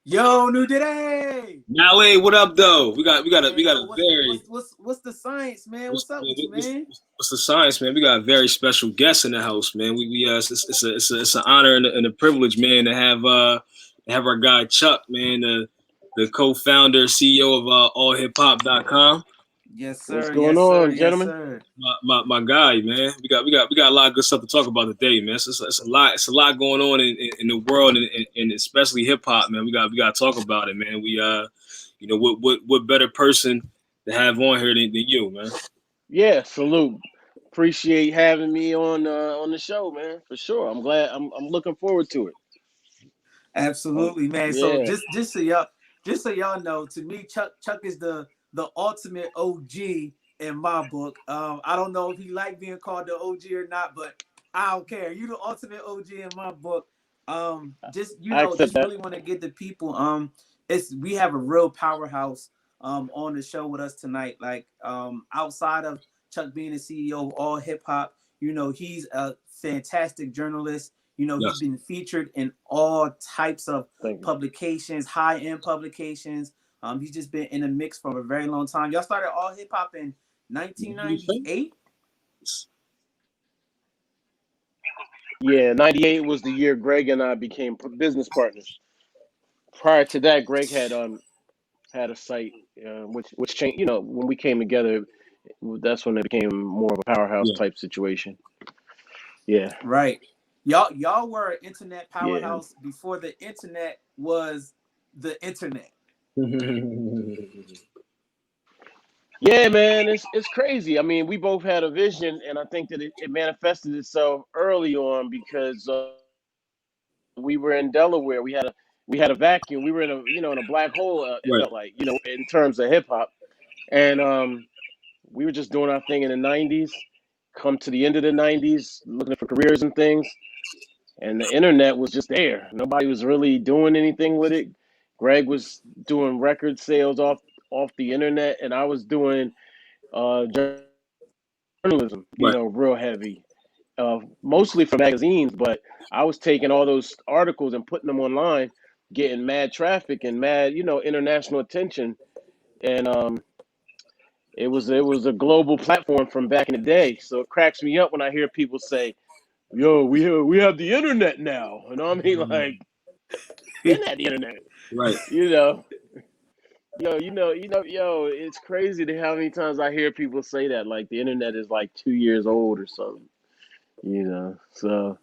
Yo, New Day. Now, hey, what up, though? We Man, got yo, a very what's the science, man? what's, What's up with you, what's, man? what's the science, man? We got a very special guest in the house, man. It's an honor and a privilege, man, to have our guy Chuck, man, the co-founder, CEO of AllHipHop.com. Yes, What's sir. going Yes, sir. on, Yes, gentlemen? sir. My guy, man. We got a lot of good stuff to talk about today, man. It's a lot going on in the world and especially hip hop, man. We got to talk about it, man. What better person to have on here than you, man? Yeah, salute. Appreciate having me on the show, man. For sure. I'm glad. I'm looking forward to it. Absolutely, man. So Yeah. just so y'all know, to me, Chuck is the ultimate OG in my book. I don't know if he like being called the OG or not, but I don't care. You the ultimate OG in my book. I accept Just that. really want to get the people. It's we have a real powerhouse on the show with us tonight. Like outside of Chuck being the CEO of All Hip Hop, he's a fantastic journalist. He's Yes. been featured in all types of Thank you. publications, high-end publications. He's just been in the mix for a very long time. Y'all started All Hip Hop in 1998. Yeah, '98 was the year Greg and I became business partners. Prior to that, Greg had a site, which changed. When we came together, that's when it became more of a powerhouse Yeah. type situation. Yeah, Right. Y'all were an internet yeah. powerhouse before the internet was the internet. Yeah, man, it's crazy. I mean, we both had a vision, and I think that it manifested itself early on because we were in Delaware. We had a vacuum. We were in a black hole. It Right. felt like in terms of hip hop, and we were just doing our thing in the '90s. Come to the end of the '90s, looking for careers and things, and the internet was just there. Nobody was really doing anything with it. Greg was doing record sales off the internet, and I was doing journalism, Right. real heavy, mostly for magazines. But I was taking all those articles and putting them online, getting mad traffic and mad, international attention. And it was a global platform from back in the day. So it cracks me up when I hear people say, "Yo, we have the internet now," and I mean, like, been at the internet, Right. you know. It's crazy to how many times I hear people say that, like the internet is like 2 years old or something. So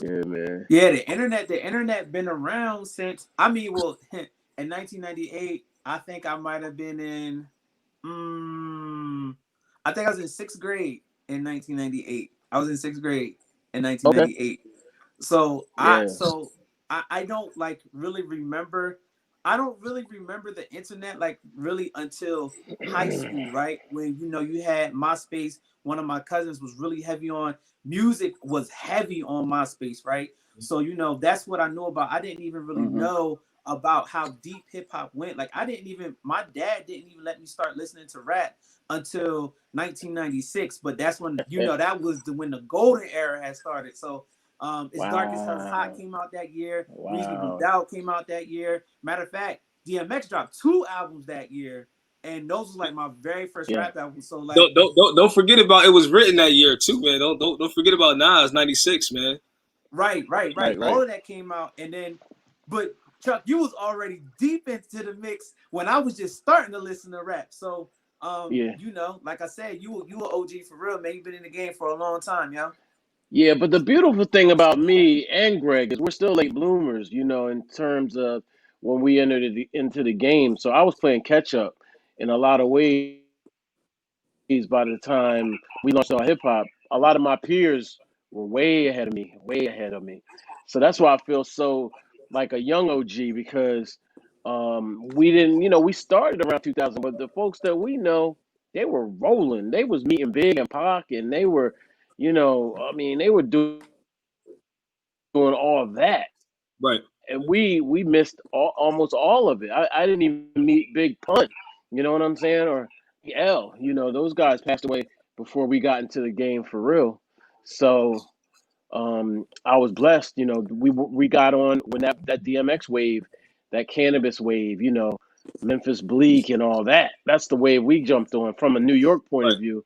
yeah, man. Yeah, the internet been around since in 1998, I think I might have been in I think I was in 6th grade in 1998. I was in 6th grade in Okay. 1998. So I Yeah. so I don't like really remember. I don't really remember the internet like really until high school, right? When you had MySpace. One of my cousins was really heavy on music, was heavy on MySpace, right? So that's what I knew about. I didn't even really Hmm. know about how deep hip hop went. Like my dad didn't even let me start listening to rap until 1996. But that's when that was when the golden era had started. So It's Dark as Hell's Hot Wow. came out that year. Reasonable Wow. Doubt came out that year. Matter of fact, DMX dropped 2 albums that year, and those was like my very first Yeah. rap album. So like, Don't forget about it was written that year too, man. Don't forget about Nas '96, man. right. Right. All Right. of that came out, and then, but Chuck, you was already deep into the mix when I was just starting to listen to rap. So, Yeah. like I said, you were OG for real, man. You've been in the game for a long time, yeah. Yeah. But the beautiful thing about me and Greg is we're still late bloomers, in terms of when we entered into the game. So I was playing catch up in a lot of ways by the time we launched our hip hop. A lot of my peers were way ahead of me, way ahead of me. So that's why I feel so like a young OG because we didn't, we started around 2000, but the folks that we know, they were rolling. They was meeting Big and Pac, and they were, I mean, they were doing all of that, Right. and we missed almost all of it. I didn't even meet Big Pun, you know what I'm saying, or L. Those guys passed away before we got into the game for real. So I was blessed. We got on when that DMX wave that cannabis wave, Memphis Bleak and all that. That's the wave we jumped on from a New York point Right. of view.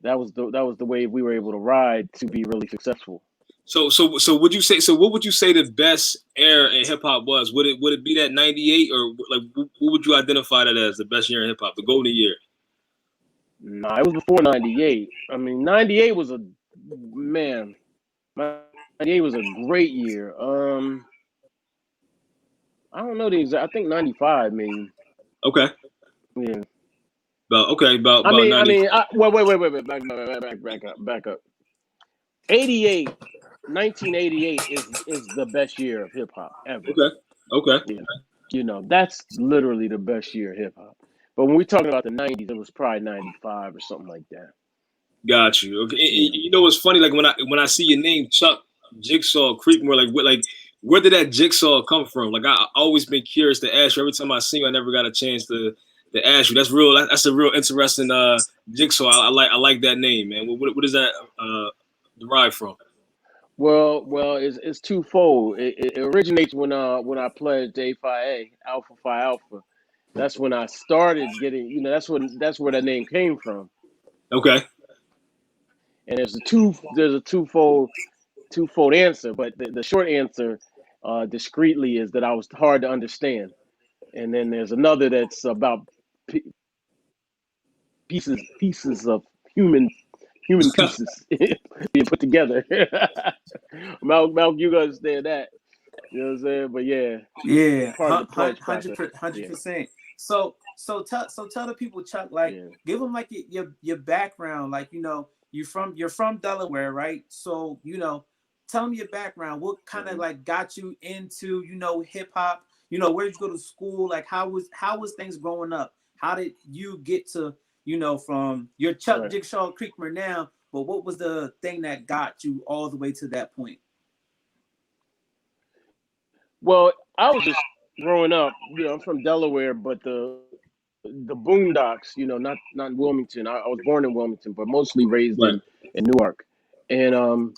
That was the wave we were able to ride to be really successful. So would you say? So what would you say the best era in hip hop was? Would it be that '98, or like what would you identify that as the best year in hip hop, the golden year? Nah, it was before '98. I mean, '98 was a man. '98 was a great year. I don't know the exact. I think '95 maybe. Okay, Yeah. about I mean, 90. wait. Back up. 88, 1988 is the best year of hip hop ever. Okay. Yeah. That's literally the best year of hip hop. But when we're talking about the '90s, it was probably '95 or something like that. Got you. Okay. Yeah. You know what's funny? Like when I see your name, Chuck Jigsaw Creekmur, where did that Jigsaw come from? Like I always been curious to ask you. Every time I see you, I never got a chance to ask you. That's real. That's a real interesting Jigsaw. I like that name, man. What does that derive from? Well, it's twofold. It originates when I pledged A Alpha Phi Alpha. That's when I started getting. That's where that name came from. Okay. And there's a twofold answer, but the short answer, discreetly, is that I was hard to understand. And then there's another that's about pieces of human pieces being put together. Malk, you understand that? You know what I'm saying? But yeah, Yeah, part of the pledge process. 100%. So tell the people, Chuck, like Yeah. give them like your background, like you're from Delaware, right? So tell them your background. What kind of like got you into hip hop? Where did you go to school? Like how was things growing up? How did you get to from your Chuck Right. Jigsaw Creekmer now? But what was the thing that got you all the way to that point? Well, I was just growing up. I'm from Delaware, but the Boondocks. Not in Wilmington. I was born in Wilmington, but mostly raised Right. in Newark. And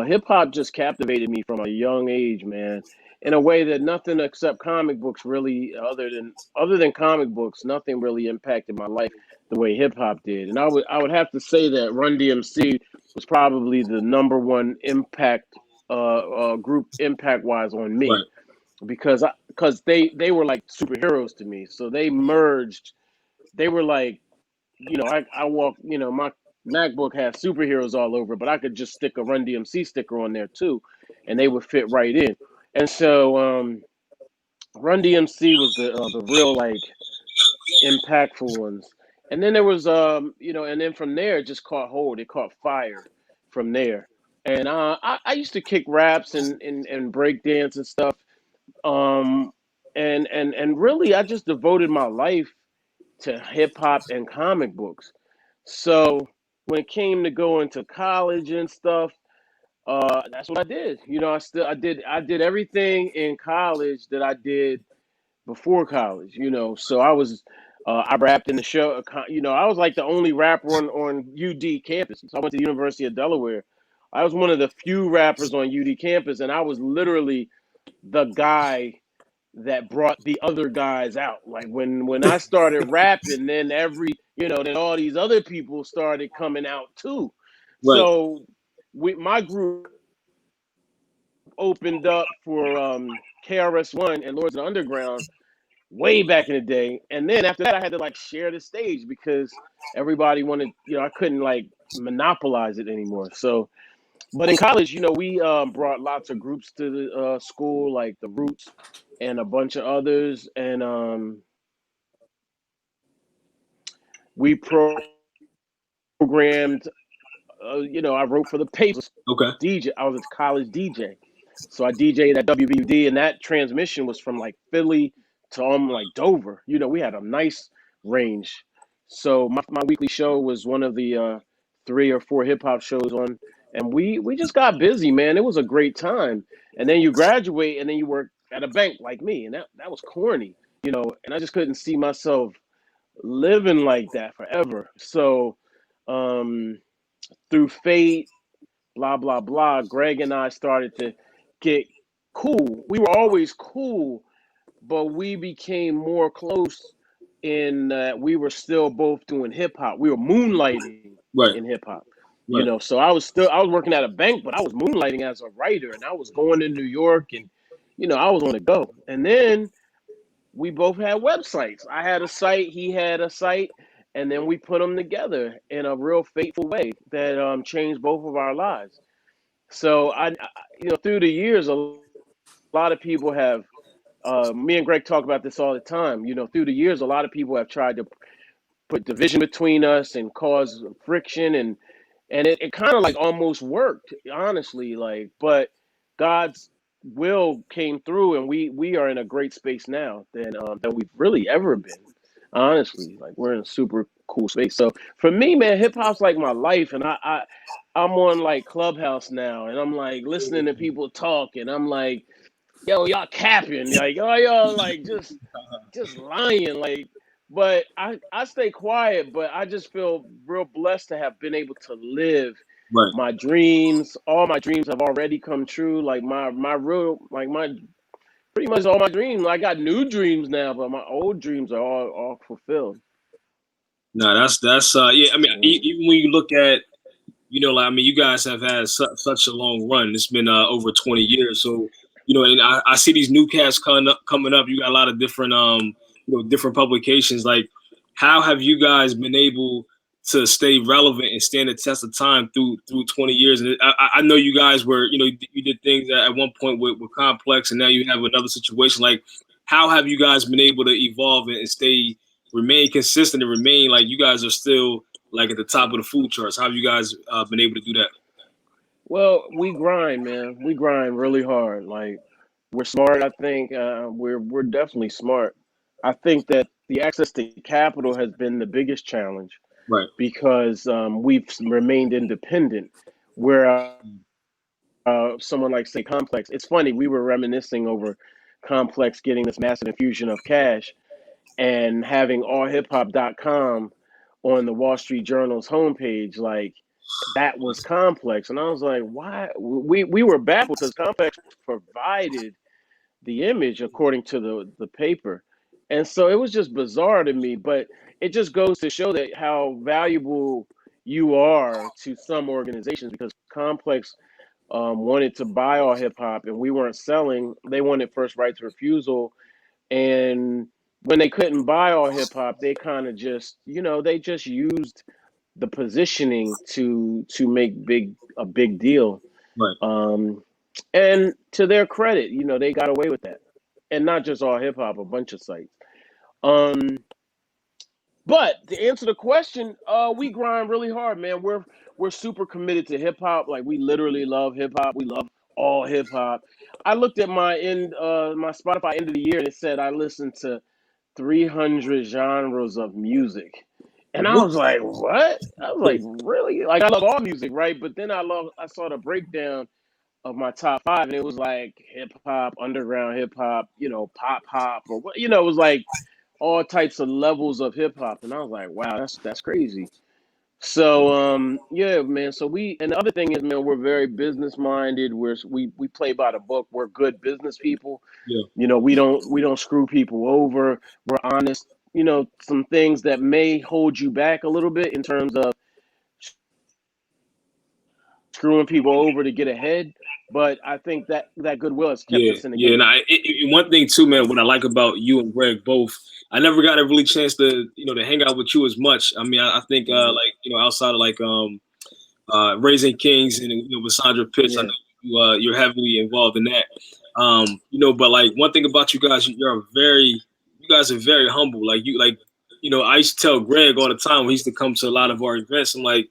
hip hop just captivated me from a young age, man. In a way that nothing except comic books really, other than comic books, nothing really impacted my life the way hip hop did. And I would have to say that Run DMC was probably the number one group impact wise on me, Right. because they were like superheroes to me. So they merged. They were like, I walk, my MacBook has superheroes all over, but I could just stick a Run DMC sticker on there too, and they would fit right in. And so Run DMC was the real like impactful ones. And then there was and then from there it just caught hold. It caught fire from there. And I used to kick raps and break dance and stuff. Um, and really, I just devoted my life to hip hop and comic books. So when it came to going to college and stuff, that's what I did. I did everything in college that I did before college. So I rapped in the show. I was like the only rapper on UD campus. So I went to the University of Delaware. I was one of the few rappers on UD campus, and I was literally the guy that brought the other guys out. Like when I started rapping, then all these other people started coming out too. Right. So my group opened up for KRS-One and Lords of the Underground way back in the day, and then after that, I had to like share the stage because everybody wanted. I couldn't like monopolize it anymore. So, but in college, we brought lots of groups to the school, like the Roots and a bunch of others, and we programmed. I wrote for the papers. Okay. DJ. I was a college DJ, so I DJ'd at WVUD, and that transmission was from like Philly to like Dover. We had a nice range. So my weekly show was one of the 3 or 4 hip hop shows on, and we just got busy, man. It was a great time. And then you graduate, and then you work at a bank like me, and that was corny, And I just couldn't see myself living like that forever. So through fate, blah blah blah, Greg and I started to get cool. We were always cool, but we became more close in that we were still both doing hip hop. We were moonlighting Right, in hip hop. You right, know, so I was working at a bank, but I was moonlighting as a writer, and I was going to New York, and I was on the go. And then we both had websites. I had a site, he had a site, and then we put them together in a real fateful way that changed both of our lives. So through the years, a lot of people have. Me and Greg talk about this all the time. Through the years, a lot of people have tried to put division between us and cause friction, and it kind of like almost worked, honestly. Like, but God's will came through, and we are in a great space now than we've really ever been. Honestly, like we're in a super cool space. So for me, man, hip hop's like my life, and I'm on like Clubhouse now, and I'm like listening to people talk, and I'm like, yo, y'all capping, like, oh, y'all like just lying, like. But I stay quiet, but I just feel real blessed to have been able to live right. my dreams. All my dreams have already come true. Like my real, like my pretty much all my dreams. I got new dreams now, but my old dreams are all fulfilled. No, that's yeah. I mean, Yeah. even when you look at, like, I mean, you guys have had such a long run. It's been over 20 years. So, and I see these new cats coming up. You got a lot of different, different publications. Like, how have you guys been able to stay relevant and stand the test of time through 20 years? And I know you guys were, you did things at one point with Complex, and now you have another situation. Like, how have you guys been able to evolve and remain consistent and remain like you guys are still like at the top of the food charts? How have you guys been able to do that? Well, we grind, man. We grind really hard. Like we're smart. I think we're definitely smart. I think that the access to capital has been the biggest challenge Right. because we've remained independent. Where someone like say Complex, it's funny. We were reminiscing over Complex getting this massive infusion of cash and having allhiphop.com on the Wall Street Journal's homepage. Like that was Complex, and I was like, why? We were baffled because Complex provided the image according to the paper, and so it was just bizarre to me. But it just goes to show that how valuable you are to some organizations because Complex wanted to buy all hip hop, and we weren't selling. They wanted first right to refusal, and when they couldn't buy all hip hop, they kind of just they just used the positioning to make a big deal. Right. Um, and to their credit, they got away with that, and not just all hip hop, a bunch of sites. Um, but to answer the question, we grind really hard, man. We're super committed to hip hop. Like we literally love hip hop. We love all hip hop. I looked at my Spotify end of the year and it said I listened to 300 genres of music. And I What? was like, what? I was like, really? Like I love all music, right? But then I saw the breakdown of my top five and it was like hip hop, underground hip hop, pop or what, it was like all types of levels of hip hop. And I was like, wow, that's crazy. So yeah, man. So and the other thing is, man, we're very business minded. We play by the book. We're good business people. Yeah. We don't screw people over. We're honest. Some things that may hold you back a little bit in terms of screwing people over to get ahead. But I think that goodwill has kept Yeah, us in the yeah, and game. one thing too, man. What I like about you and Greg both, I never got a really chance to, to hang out with you as much. I mean, I think, Mhm. like, outside of like, Raising Kings and with Sandra Pitts, I know Yeah. you're heavily involved in that. But like one thing about you guys, you guys are very humble. Like I used to tell Greg all the time when he used to come to a lot of our events. I'm like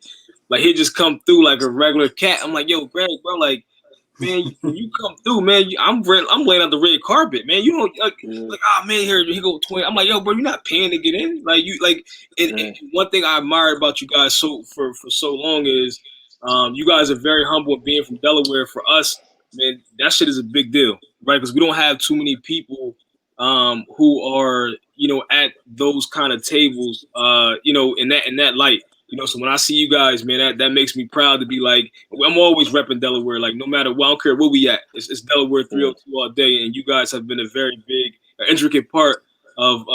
he'd just come through like a regular cat. I'm like, yo, Greg, bro, like, man, when you come through, man, I'm laying on the red carpet, man. You don't Yeah. like, oh man, here go 20. I'm like, yo, bro, you're not paying to get in. Like you like, and Right. one thing I admired about you guys for so long is, you guys are very humble. And being from Delaware, for us, man, that shit is a big deal, right? Because we don't have too many people, who are at those kind of tables, in that light. So when I see you guys, man, that makes me proud to be like, I'm always repping Delaware. Like no matter what, I don't care where we at. It's Delaware Yeah. 302 all day, and you guys have been a very big an intricate part of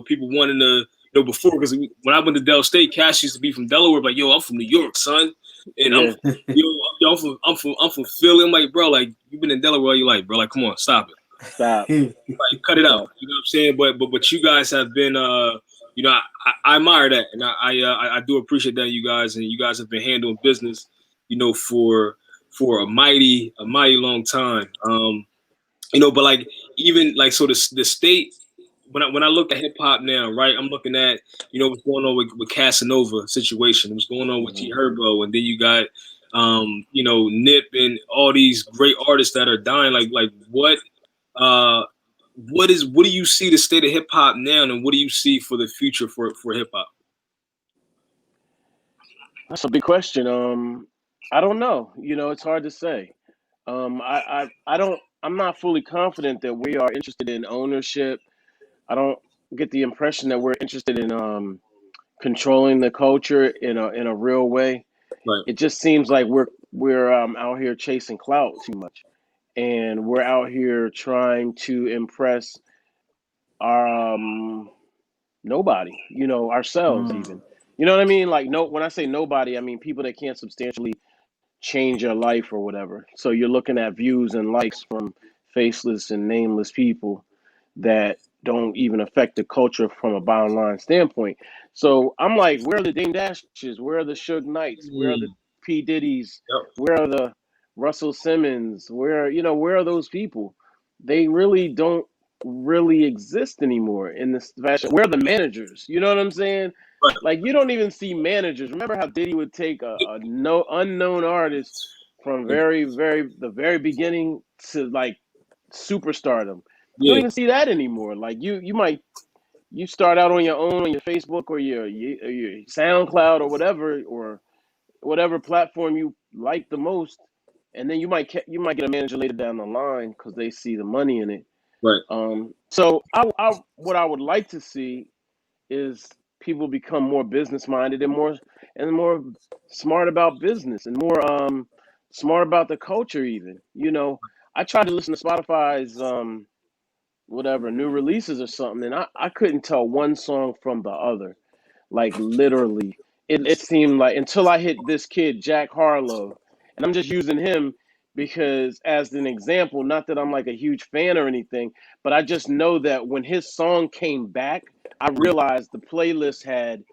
people wanting to before, because when I went to Del State, Cash used to be from Delaware, like, yo, I'm from New York, son, and Yeah. I'm from Philly. I'm like, bro, like, you've been in Delaware, you like, bro, like, come on, stop it. Stop. Like, cut it out. Stop. You know what I'm saying? But you guys have been I admire that, and I do appreciate that, you guys, and you guys have been handling business, for a mighty long time. But like, even like, so the state, when I look at hip hop now, right, I'm looking at what's going on with Casanova situation, what's going on with T Herbo, and then you got Nip and all these great artists that are dying. Like uh what do you see the state of hip hop now, and what do you see for the future for hip hop? That's a big question. I don't know. It's hard to say. I don't. I'm not fully confident that we are interested in ownership. I don't get the impression that we're interested in controlling the culture in a real way. Right, It just seems like we're out here chasing clout too much, and we're out here trying to impress our nobody. Ourselves Mm. even. You know what I mean? Like, no. When I say nobody, I mean people that can't substantially change your life or whatever. So you're looking at views and likes from faceless and nameless people that don't even affect the culture from a bottom line standpoint. So I'm like, where are the Dame Dashes? Where are the Suge Knights? Where are the P. Diddy's? yep, Where are the Russell Simmons? Where are those people? They really don't really exist anymore in this fashion. Where are the managers? You know what I'm saying? right, Like, you don't even see managers. Remember how Diddy would take a no unknown artist from the very beginning to like superstardom. You don't yeah, even see that anymore. Like, you start out on your own on your Facebook or your SoundCloud or whatever platform you like the most, and then you might get a manager later down the line because they see the money in it. right, So I what I would like to see is people become more business minded and more smart about business and more smart about the culture even. I tried to listen to Spotify's whatever new releases or something, and I couldn't tell one song from the other. Like, literally, it seemed like, until I hit this kid Jack Harlow, and I'm just using him because as an example, not that I'm like a huge fan or anything, but I just know that when his song came back, I realized the playlist had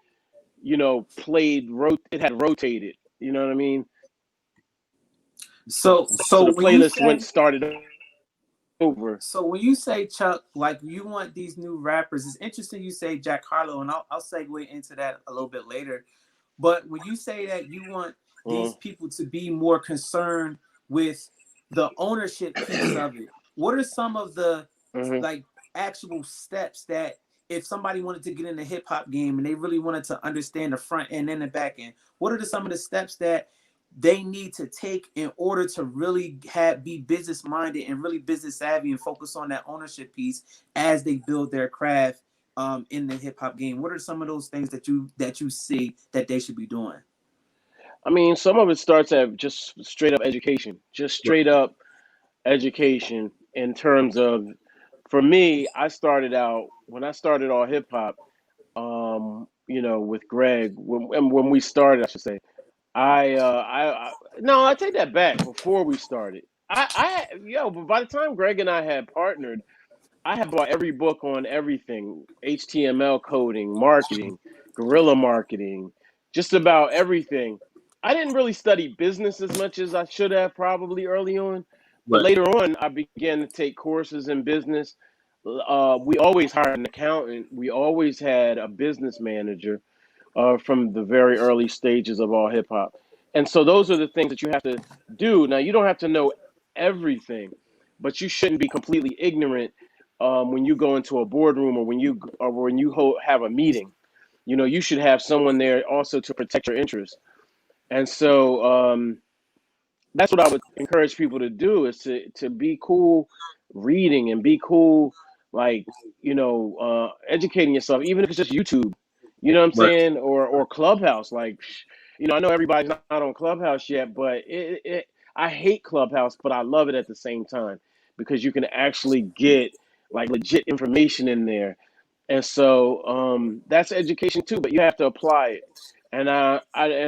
it had rotated. You know what I mean? So So the when you playlist went say started over. so when you say Chuck, like you want these new rappers, it's interesting you say Jack Harlow, and I'll segue into that a little bit later. But when you say that you want these people to be more concerned with the ownership piece of it, what are some of the Mhm. like actual steps that if somebody wanted to get in the hip hop game and they really wanted to understand the front end and the back end, what are some of the steps that they need to take in order to really be business minded and really business savvy and focus on that ownership piece as they build their craft in the hip hop game? What are some of those things that you see that they should be doing? I mean, some of it starts at just straight up education, just right, straight up education in terms of, for me, I started out when I started AllHipHop, with Greg, when we started, I should say. No, I take that back. Before we started, but by the time Greg and I had partnered, I have bought every book on everything: HTML coding, marketing, guerrilla marketing, just about everything. I didn't really study business as much as I should have probably early on, but right, later on, I began to take courses in business. We always hired an accountant. We always had a business manager from the very early stages of AllHipHop. And so those are the things that you have to do. Now, you don't have to know everything, but you shouldn't be completely ignorant when you go into a boardroom or when you have a meeting. You should have someone there also to protect your interests. And so that's what I would encourage people to do, is to be cool reading and be cool, like, educating yourself, even if it's just YouTube, you know what I'm right, saying? Or Clubhouse. Like, I know everybody's not on Clubhouse yet, but I hate Clubhouse, but I love it at the same time because you can actually get like legit information in there. And so that's education too, but you have to apply it. And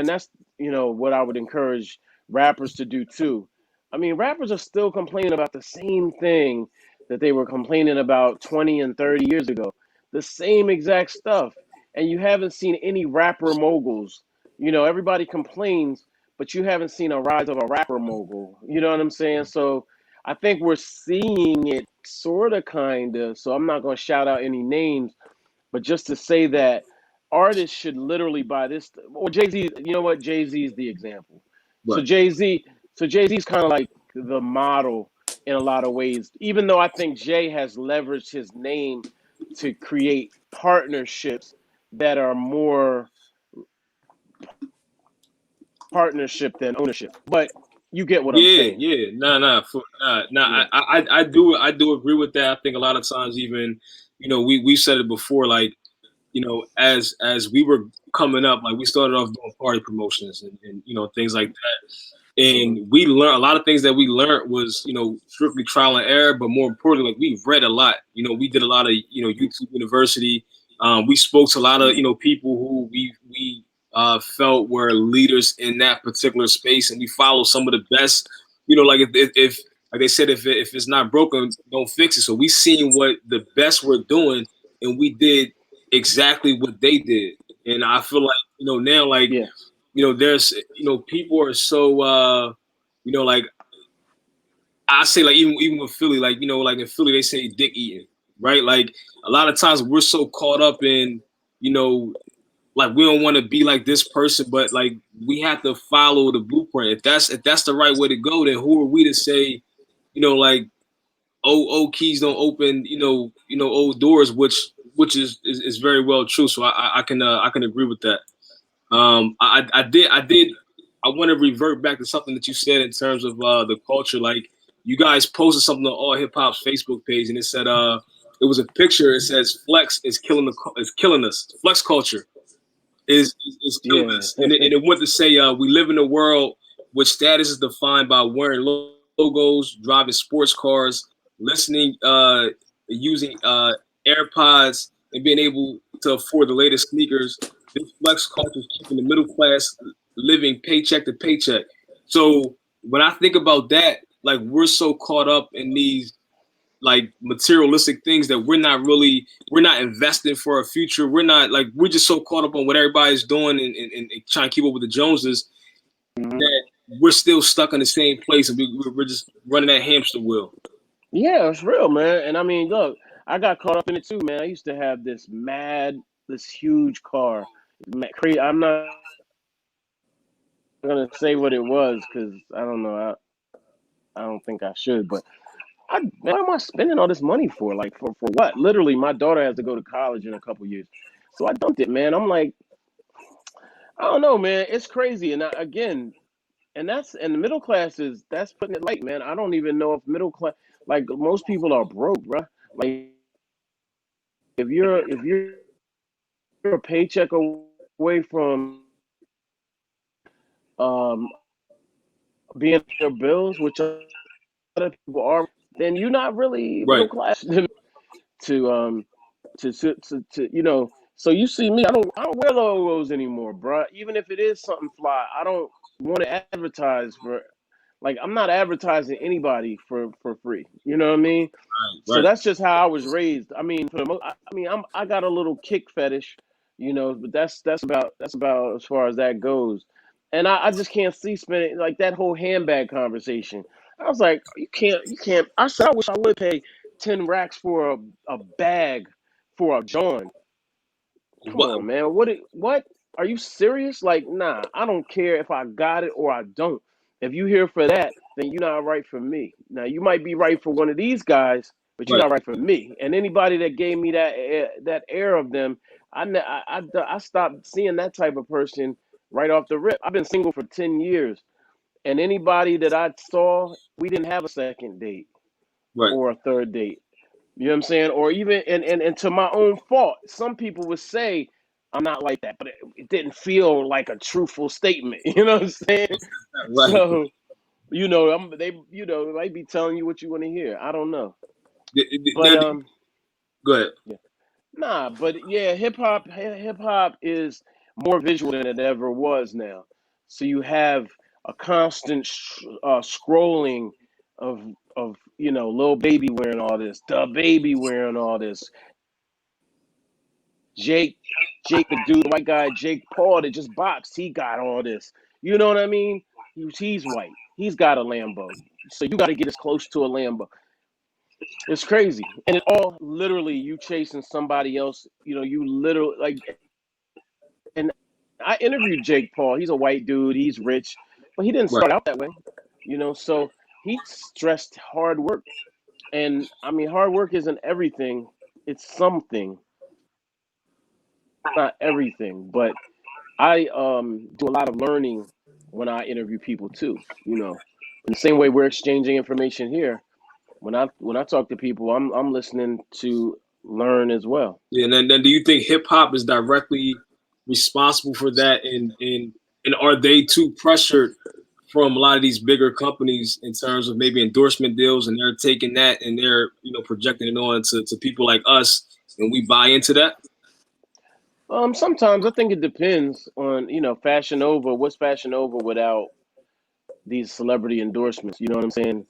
that's what I would encourage rappers to do too. I mean, rappers are still complaining about the same thing that they were complaining about 20 and 30 years ago. The same exact stuff. And you haven't seen any rapper moguls. Everybody complains, but you haven't seen a rise of a rapper mogul. You know what I'm saying? So I think we're seeing it sort of, kind of. So I'm not going to shout out any names, but just to say that artists should literally buy this. Or Jay-Z, you know what? Jay-Z is the example. So Right. Jay-Z, so Jay-Z's kind of like the model in a lot of ways, even though I think Jay has leveraged his name to create partnerships that are more partnership than ownership. But you get what I'm Yeah, saying. yeah, Yeah. I do agree with that. I think a lot of times, even we said it before, like as we were coming up, like we started off doing party promotions and things like that, and we learned a lot of things that we learned was strictly trial and error, but more importantly, like we read a lot. We did a lot of YouTube University. We spoke to a lot of people who we felt were leaders in that particular space, and we follow some of the best. Like if like they said, if it's not broken, don't fix it. So we seen what the best were doing, and we did exactly what they did. And I feel like now, like Yeah. there's people are so like I say, like even with Philly, like like in Philly they say dick eating, right? Like a lot of times we're so caught up in like we don't want to be like this person, but like we have to follow the blueprint. If that's the right way to go, then who are we to say, like old keys don't open, old doors, which is very well true. So I can agree with that. I want to revert back to something that you said in terms of the culture. Like you guys posted something on All Hip Hop's Facebook page, and it said it was a picture. It says flex is killing us. Flex culture is killing Yeah. us. And it went to say we live in a world which status is defined by wearing logos, driving sports cars, listening, using AirPods, and being able to afford the latest sneakers. This flex culture is keeping the middle class living paycheck to paycheck. So when I think about that, like we're so caught up in these like materialistic things that we're not investing for a future. We're just so caught up on what everybody's doing and trying to keep up with the Joneses that we're still stuck in the same place and we're just running that hamster wheel. Yeah, it's real, man. And I mean, look, I got caught up in it too, man. I used to have this huge car. I'm not gonna say what it was because I don't know. I don't think I should, but what am I spending all this money for? Like for what? Literally, my daughter has to go to college in a couple years, so I dumped it, man. I'm like, I don't know, man. It's crazy, and again, and the middle class that's putting it light, man. I don't even know if middle class, like most people are broke, bruh. Like if you're a paycheck away from um being your bills, which other people are, then you're not really middle Right, class to So you see me, I don't wear logos anymore, bruh. Even if it is something fly, I don't want to advertise for. Like I'm not advertising anybody for free. You know what I mean? So right, that's just how I was raised. I mean, for the most, I mean, I got a little kick fetish, but that's about as far as that goes. And I just can't see spending like that whole handbag conversation. I was like, you can't. I said I wish I would pay 10 racks for a bag for a John. Come what on, man. What? Are you serious? Like, nah, I don't care if I got it or I don't. If you here for that, then you're not right for me. Now, you might be right for one of these guys, but you're right, not right for me. And anybody that gave me that air of them, I stopped seeing that type of person right off the rip. I've been single for 10 years, and anybody that I saw, we didn't have a second date right, or a third date. You know what I'm saying? Or even and to my own fault, some people would say I'm not like that, but it didn't feel like a truthful statement. You know what I'm saying? right. So they might be telling you what you want to hear. I don't know, but Now, Go ahead. Yeah. Nah, but yeah, hip hop is more visual than it ever was now. So you have a constant scrolling of Lil Baby wearing all this, the Baby wearing all this, Jake, the dude, the white guy, Jake Paul that just boxed, he got all this. You know what I mean? He's white. He's got a Lambo. So you got to get as close to a Lambo. It's crazy. And it all literally you chasing somebody else, you literally like, and I interviewed Jake Paul. He's a white dude, he's rich, but he didn't Right. start out that way, so he stressed hard work. And I mean, hard work isn't everything, it's something, not everything, but I do a lot of learning when I interview people too. In the same way we're exchanging information here. When I talk to people, I'm listening to learn as well. Yeah, and then do you think hip hop is directly responsible for that, and are they too pressured from a lot of these bigger companies in terms of maybe endorsement deals, and they're taking that and they're projecting it on to people like us, and we buy into that? Sometimes I think it depends on Fashion Nova. What's Fashion Nova without these celebrity endorsements? You know what I'm saying?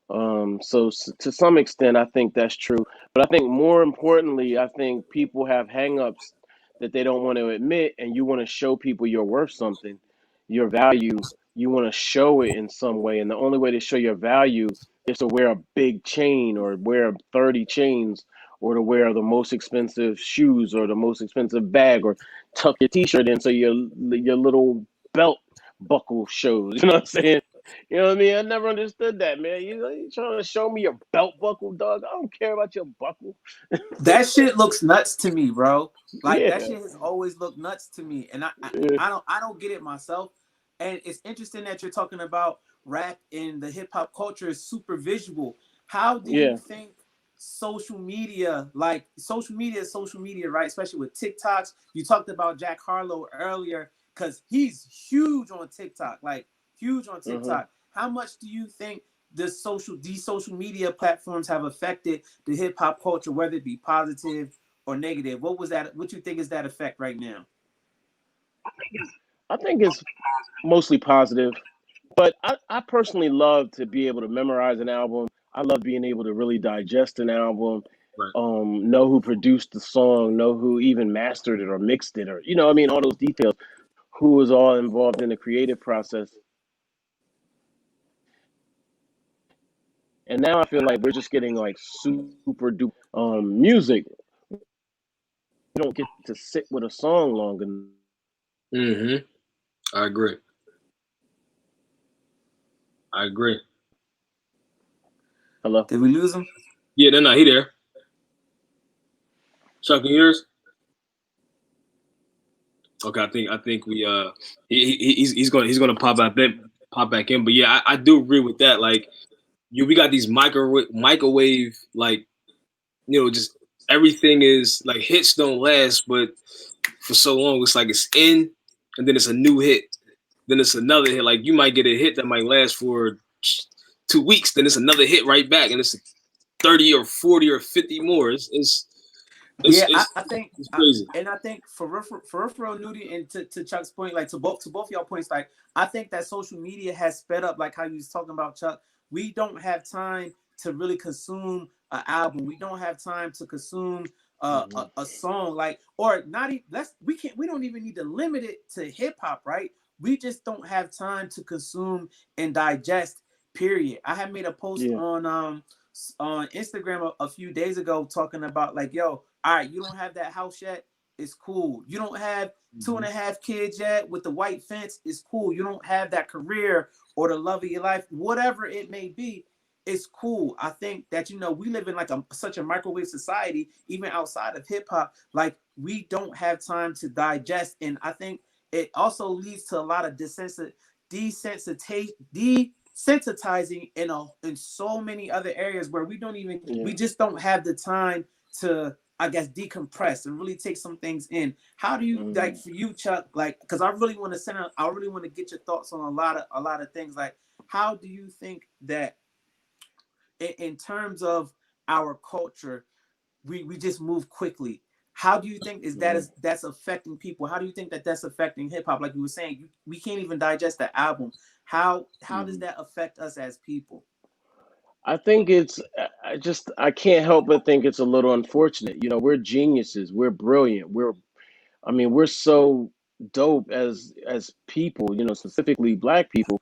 To some extent, I think that's true. But I think more importantly, I think people have hangups that they don't want to admit, and you want to show people you're worth something, your value. You want to show it in some way, and the only way to show your value is to wear a big chain, or wear 30 chains, or to wear the most expensive shoes, or the most expensive bag, or tuck your T-shirt in so your little belt buckle shows. You know what I'm saying? You know what I mean? I never understood that, man. You trying to show me your belt buckle, dog? I don't care about your buckle. That shit looks nuts to me, bro. Like that Yeah, shit has always looked nuts to me, and yeah, I don't get it myself. And it's interesting that you're talking about rap and the hip hop culture is super visual. How do you yeah. think social media, right? Especially with TikToks. You talked about Jack Harlow earlier because he's huge on TikTok, like huge on hmm TikTok. How much do you think these social media platforms have affected the hip hop culture, whether it be positive or negative? What you think is that effect right now? I think it's mostly positive, but I personally love to be able to memorize an album. I love being able to really digest an album, Right. know who produced the song, know who even mastered it or mixed it, or I mean, all those details. Who was all involved in the creative process? And now I feel like we're just getting like super duper music. We don't get to sit with a song long enough. Mm-hmm. I agree. I agree. Hello. Did we lose him? Yeah, no, he there. Chuck, can you hear us? Okay, I think we he's gonna pop back in. But yeah, I do agree with that. Like we got these microwave like just everything is like hits don't last, but for so long it's like it's in, and then it's a new hit, then it's another hit. Like you might get a hit that might last for 2 weeks, then it's another hit right back, and it's 30 or 40 or 50 more. It's Yeah, it's, I think, it's crazy. and I think for real, Nudie, and to Chuck's point, like to both y'all points, like I think that social media has sped up, like how you was talking about, Chuck. We don't have time to really consume an album. We don't have time to consume hmm a song, like, or not even. We don't even need to limit it to hip hop, right? We just don't have time to consume and digest. Period. I had made a post Yeah. on Instagram a few days ago talking about, like, yo, all right, you don't have that house yet, it's cool. You don't have two Mm-hmm. and a half kids yet with the white fence, it's cool. You don't have that career or the love of your life, whatever it may be, it's cool. I think that we live in like such a microwave society, even outside of hip hop. Like we don't have time to digest, and I think it also leads to a lot of desensitizing in so many other areas where we Yeah. just don't have the time to, I guess, decompress and really take some things in. How do you, like, hmm for you, Chuck, like, because I really want to get your thoughts on a lot of things. Like, how do you think that in terms of our culture, we just move quickly. How do you think that's affecting people? How do you think that that's affecting hip hop? Like you were saying, we can't even digest the album. How does Mhm. that affect us as people? I think I can't help but think it's a little unfortunate. We're geniuses. We're brilliant. We're so dope as people, specifically black people,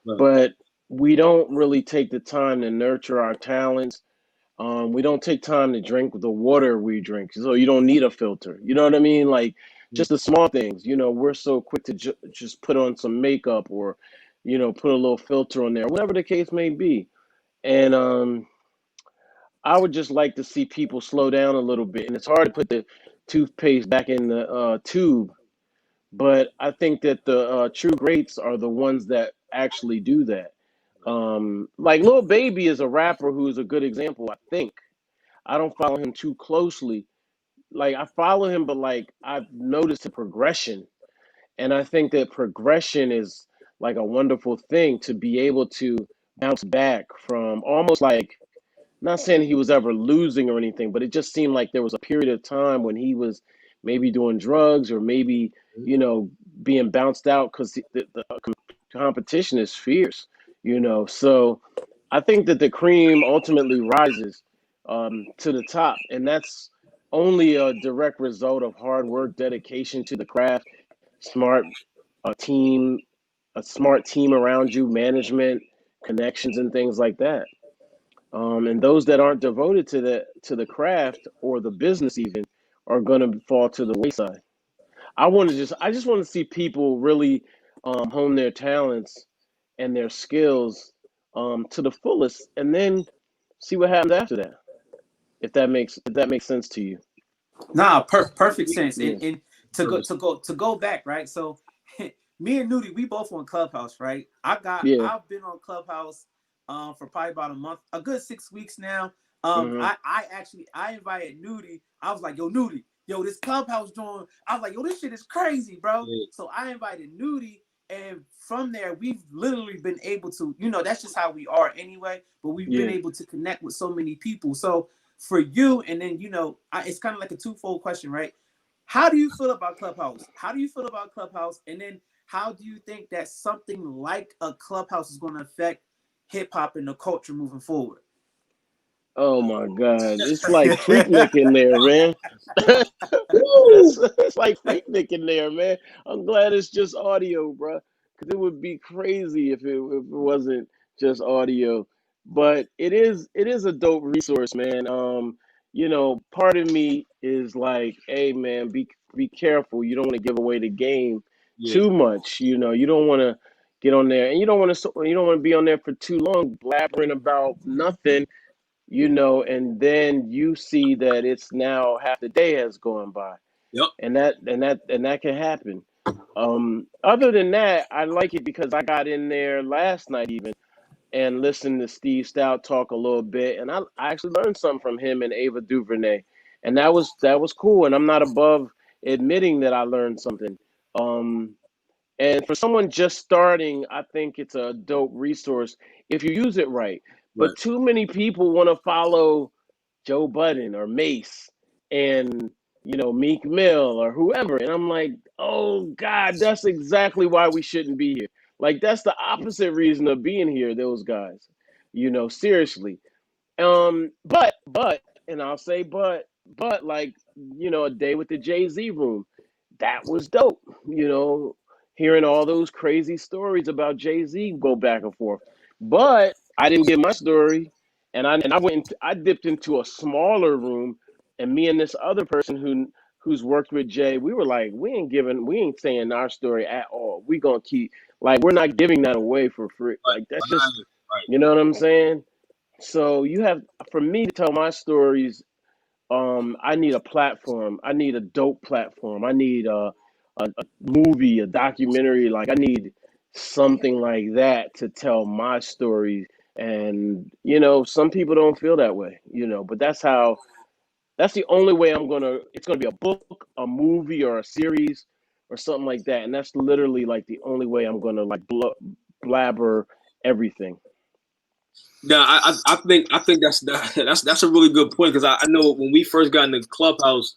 Right. but we don't really take the time to nurture our talents. We don't take time to drink the water we drink, so you don't need a filter. You know what I mean? Like just the small things. We're so quick to just put on some makeup or, put a little filter on there, whatever the case may be. And I would just like to see people slow down a little bit. And it's hard to put the toothpaste back in the tube, but I think that the true greats are the ones that actually do that. Like Lil Baby is a rapper who's a good example. I think I don't follow him too closely. Like I follow him, but like I've noticed the progression, and I think that progression is like a wonderful thing to be able to bounce back from almost like not saying he was ever losing or anything, but it just seemed like there was a period of time when he was maybe doing drugs or maybe, you know, being bounced out because the competition is fierce. So I think that the cream ultimately rises to the top, and that's only a direct result of hard work, dedication to the craft, smart team, a smart team around you, management, connections, and things like that. And those that aren't devoted to the craft or the business even are going to fall to the wayside. I just want to see people really hone their talents and their skills to the fullest, and then see what happens after that. If that makes sense to you. Nah, perfect sense. And Yeah. to go back, right? So me and Nudie, we both on Clubhouse, right? Yeah. I've been on Clubhouse for probably about a month, a good 6 weeks now. Hmm. I invited Nudie. I was like, yo, Nudie, yo, this Clubhouse joint. I was like, yo, this shit is crazy, bro. Yeah. So I invited Nudie, and from there, we've literally been able to, that's just how we are anyway. But we've been Yeah. able to connect with so many people. So for you, and then it's kind of like a twofold question, right? How do you feel about Clubhouse? How do you feel about Clubhouse? And then how do you think that something like a Clubhouse is going to affect hip hop and the culture moving forward? Oh my God, it's like Freaknik in there, man. It's like Freaknik in there, man. I'm glad it's just audio, bro, because it would be crazy if it wasn't just audio. But it is a dope resource, man. Part of me is like, hey, man, be careful. You don't want to give away the game Yeah. too much. You don't want to get on there, and you don't want to be on there for too long, blabbering about nothing, and then you see that it's now half the day has gone by, Yep. and that can happen. Other than that, I like it because I got in there last night even and listened to Steve Stout talk a little bit, and I actually learned something from him and Ava DuVernay, and that was cool. And I'm not above admitting that I learned something. Um, and for someone just starting, I think it's a dope resource if you use it right. Right. But too many people want to follow Joe Budden or Mace and Meek Mill or whoever, and I'm like, oh God, that's exactly why we shouldn't be here. Like that's the opposite reason of being here. Those guys, seriously. And I'll say but like a day with the Jay-Z room, that was dope. You know, hearing all those crazy stories about Jay-Z go back and forth. But I didn't give my story, I dipped into a smaller room, and me and this other person who's worked with Jay, we were like, we ain't saying our story at all. We gonna keep like we're not giving that away for free. Right. Like that's just Right. Right. you know what I'm saying? So you have for me to tell my stories, I need a platform. I need a dope platform. I need a movie, a documentary. Like I need something like that to tell my story. And some people don't feel that way. But that's the only way it's gonna be a book, a movie, or a series, or something like that. And that's literally like the only way I'm gonna like blabber everything. Yeah, I think that's a really good point because I know when we first got into Clubhouse,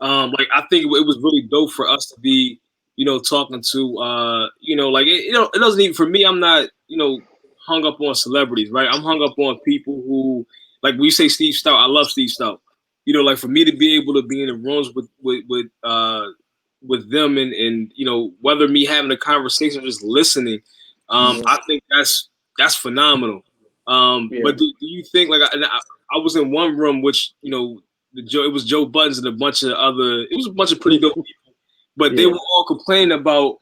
like I think it was really dope for us to be, talking to, like it doesn't even for me. I'm not, hung up on celebrities, right? I'm hung up on people who, like we say, Steve Stout. I love Steve Stout. Like for me to be able to be in the rooms with them and whether me having a conversation or just listening, Yeah, I think that's phenomenal. yeah, But do you think I was in one room which it was Joe Buttons and it was a bunch of pretty dope people, but they yeah. were all complaining about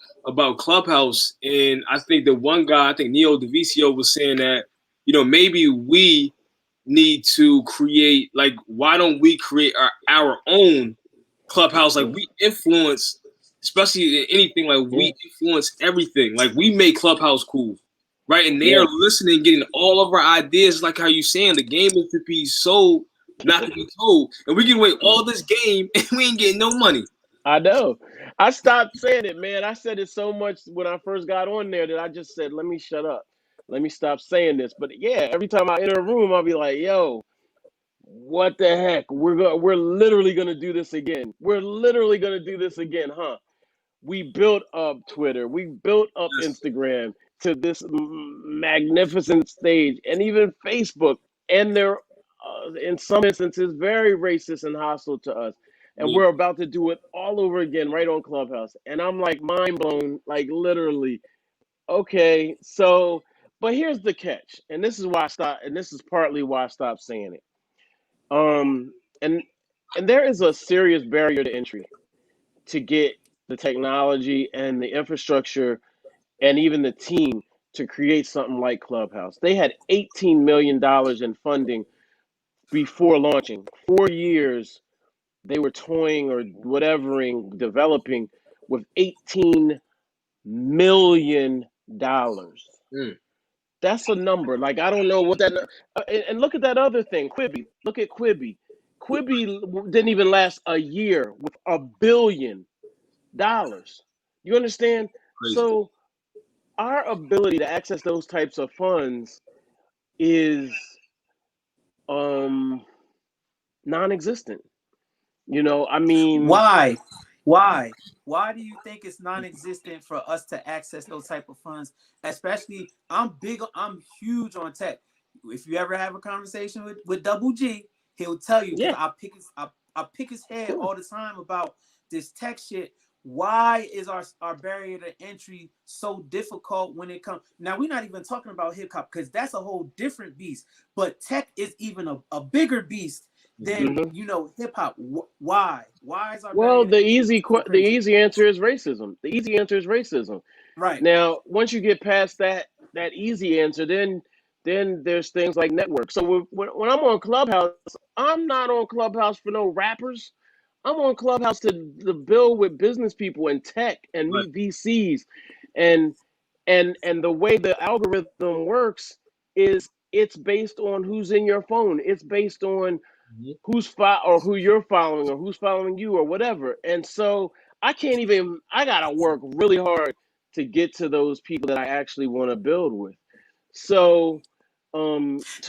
Clubhouse, and I think the one guy, I think Neo Devicio was saying that maybe we need to create, like, why don't we create our own Clubhouse? Like, we influence, especially in anything, like Yeah, we influence everything. Like, we make Clubhouse cool, right? And they are yeah. listening, getting all of our ideas. Like how you saying, the game is to be sold, not to be told. And we can wait all this game, and we ain't getting no money. I know. I stopped saying it, man. I said it so much when I first got on there that I just said, let me shut up. Let me stop saying this. But yeah, every time I enter a room, I'll be like, yo, what the heck? We're literally gonna do this again. We're literally gonna do this again, huh? We built up Twitter, we built up Yes, Instagram to this magnificent stage, and even Facebook, and they're in some instances very racist and hostile to us. And yeah, we're about to do it all over again right on Clubhouse. And I'm like mind blown, like literally. Okay, so but here's the catch, and this is why I stopped, and this is partly why I stopped saying it. Um, and and there is a serious barrier to entry to get the technology and the infrastructure and even the team to create something like Clubhouse. They had $18 million in funding before launching. 4 years they were toying or whatevering, developing with $18 million. mm, That's a number. Like I don't know what that. And look at that other thing, Quibi. Look at Quibi. Quibi didn't even last a year with $1 billion. You understand? crazy. So our ability to access those types of funds is um non-existent. I mean, Why? Why? Why do you think it's non-existent for us to access those type of funds? Especially, I'm huge on tech. If you ever have a conversation with Double G, he'll tell you because yeah, I pick his head sure. all the time about this tech shit. Why is our barrier to entry so difficult when it comes? Now we're not even talking about hip hop because that's a whole different beast. But tech is even a bigger beast than Hmm. hip hop. Why? Why is our Well, barrier to entry so the crazy? easy answer is racism. The easy answer is racism. Right. Now, once you get past that easy answer, then there's things like network. So when I'm on Clubhouse, I'm not on Clubhouse for no rappers. I'm on Clubhouse to build with business people and tech and Right. meet VCs, and and the way the algorithm works is it's based on who's in your phone. It's based on Mhm. or who you're following or who's following you or whatever. And so I can't even. I gotta work really hard to get to those people that I actually want to build with. So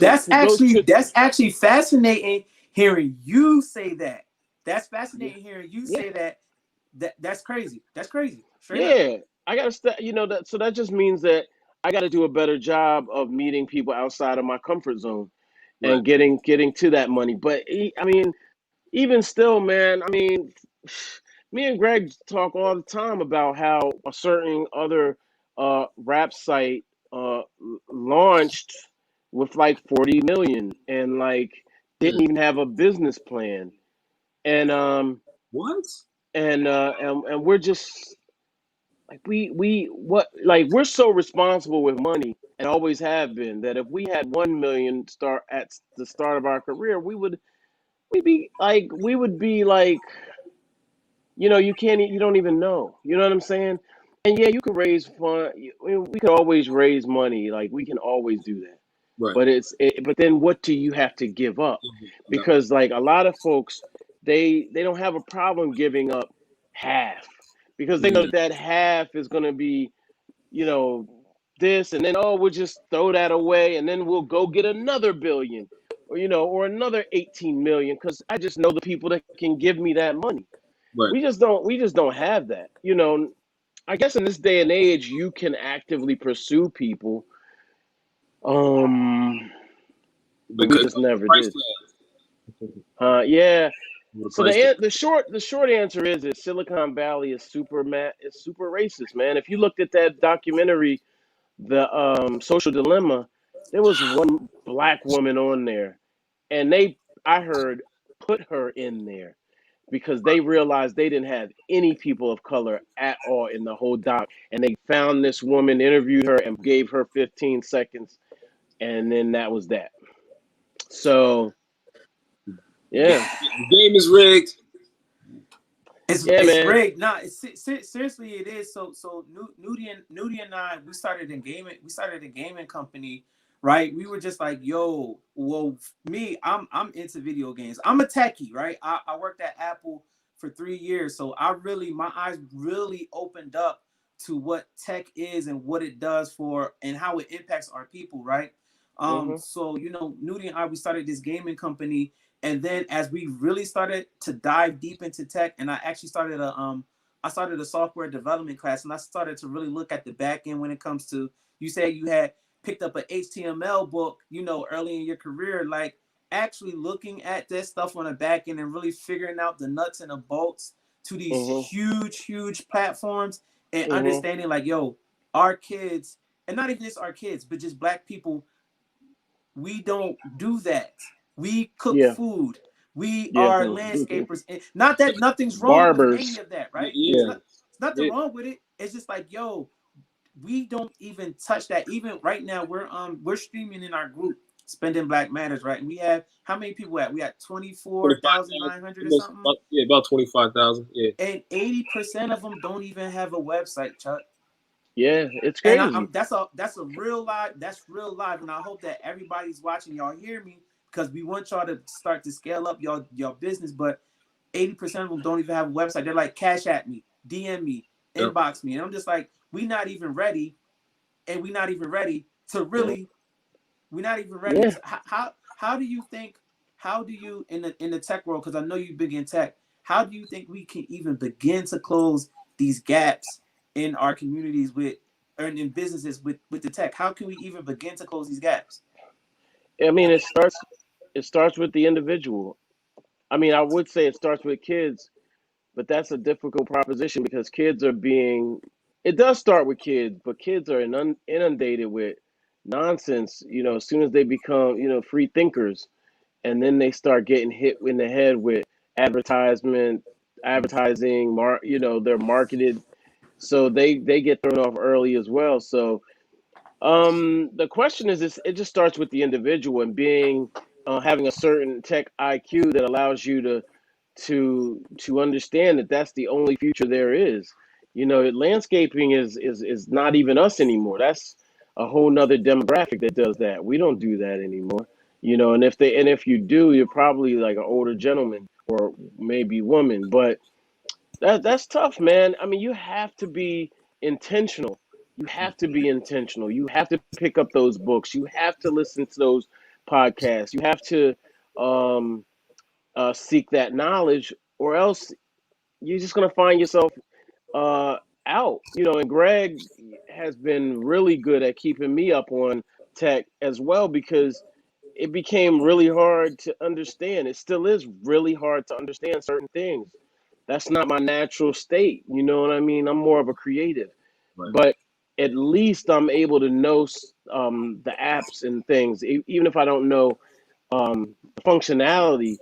That's to go actually to that's actually fascinating hearing you say that. That's yeah, fascinating hearing you yeah. say that. That's crazy. That's crazy. Straight up. Yeah, I gotta that. So that just means that I got to do a better job of meeting people outside of my comfort zone Right. and getting to that money. But I mean, even still, man. I mean, me and Greg talk all the time about how a certain other rap site launched with like 40 million and like Mm. didn't even have a business plan and What? and we're just like we what like we're so responsible with money and always have been that if we had 1 million start at the start of our career we would be like you can't you don't even know, you know what I'm saying. And yeah, you can raise fund, we can always raise money, like we can always do that, Right. but but then what do you have to give up? Yeah. Because like a lot of folks, they don't have a problem giving up half because they know Mm. that half is going to be, you know, this, and then we'll just throw that away, and then we'll go get another billion, or another 18 million, because I just know the people that can give me that money. Right. We just don't have that. I guess in this day and age, you can actively pursue people. But we Because just never price did. Yeah. the So price tag. the short answer is that Silicon Valley is super racist, man. If you looked at that documentary, the Social Dilemma, there was one black woman on there, and I heard, put her in there because they realized they didn't have any people of color at all in the whole doc, and they found this woman, interviewed her, and gave her 15 seconds, and then that was that. So yeah, The game is rigged. It's man. rigged. Nah, seriously, it is. So Nudie and I, we started a gaming company, right? We were just like, yo, well, me, I'm into video games. I'm a techie, right? I worked at Apple for 3 years, so my eyes really opened up to what tech is and what it does for and how it impacts our people, right? Mhm. So Nudie and I, we started this gaming company. And then as we really started to dive deep into tech, and I actually started a software development class, and I started to really look at the back end when it comes to, you said you had picked up an HTML book, early in your career, like actually looking at this stuff on the back end and really figuring out the nuts and the bolts to these Mhm. huge platforms, and Mhm. understanding like, yo, our kids, and not even just our kids, but just black people, we don't do that. We cook Yeah. food. We Yeah. are landscapers. And not that nothing's wrong with any Barbers. of that, right? Yeah. Yeah. It's nothing Yeah. wrong with it. It's just like, yo, we don't even touch that. Even right now, we're streaming in our group, Spending Black Matters, right? And we have how many people at? We got 25,000. 24,900 or Almost, something. about 25,000. Yeah. And 80% of them don't even have a website, Chuck. Yeah. It's And crazy. that's a real live. That's real live, and I hope that everybody's watching. Y'all hear me, because we want y'all to start to scale up your business. But 80% of them don't even have a website. They're like, cash at me, DM me, Yep. inbox me, and I'm just like, we not even ready, and we not even ready to really. We're not even ready. Yeah. To, how do you think? How do you in the tech world? Because I know you big in tech. How do you think we can even begin to close these gaps in our communities with, or in businesses with the tech? How can we even begin to close these gaps? I mean, it starts with the individual. I mean, I would say it starts with kids, but that's a difficult proposition because kids are being. It does start with kids, but kids are inundated with nonsense. As soon as they become, free thinkers, and then they start getting hit in the head with advertisement, advertising. They're marketed, so they get thrown off early as well. So the question is, this: it just starts with the individual and having a certain tech IQ that allows you to understand that that's the only future there is. Landscaping is not even us anymore. That's a whole nother demographic that does that. We don't do that anymore. And if you do, you're probably like an older gentleman or maybe woman. But that's tough, man. I mean, you have to be intentional. You have to be intentional. You have to pick up those books. You have to listen to those podcasts. You have to um, seek that knowledge, or else you're just gonna find yourself uh, out. And Greg has been really good at keeping me up on tech as well because it became really hard to understand. It still is really hard to understand certain things. That's not my natural state. You know what I mean? I'm more of a creative, Right. but at least I'm able to know the apps and things, even if I don't know functionality.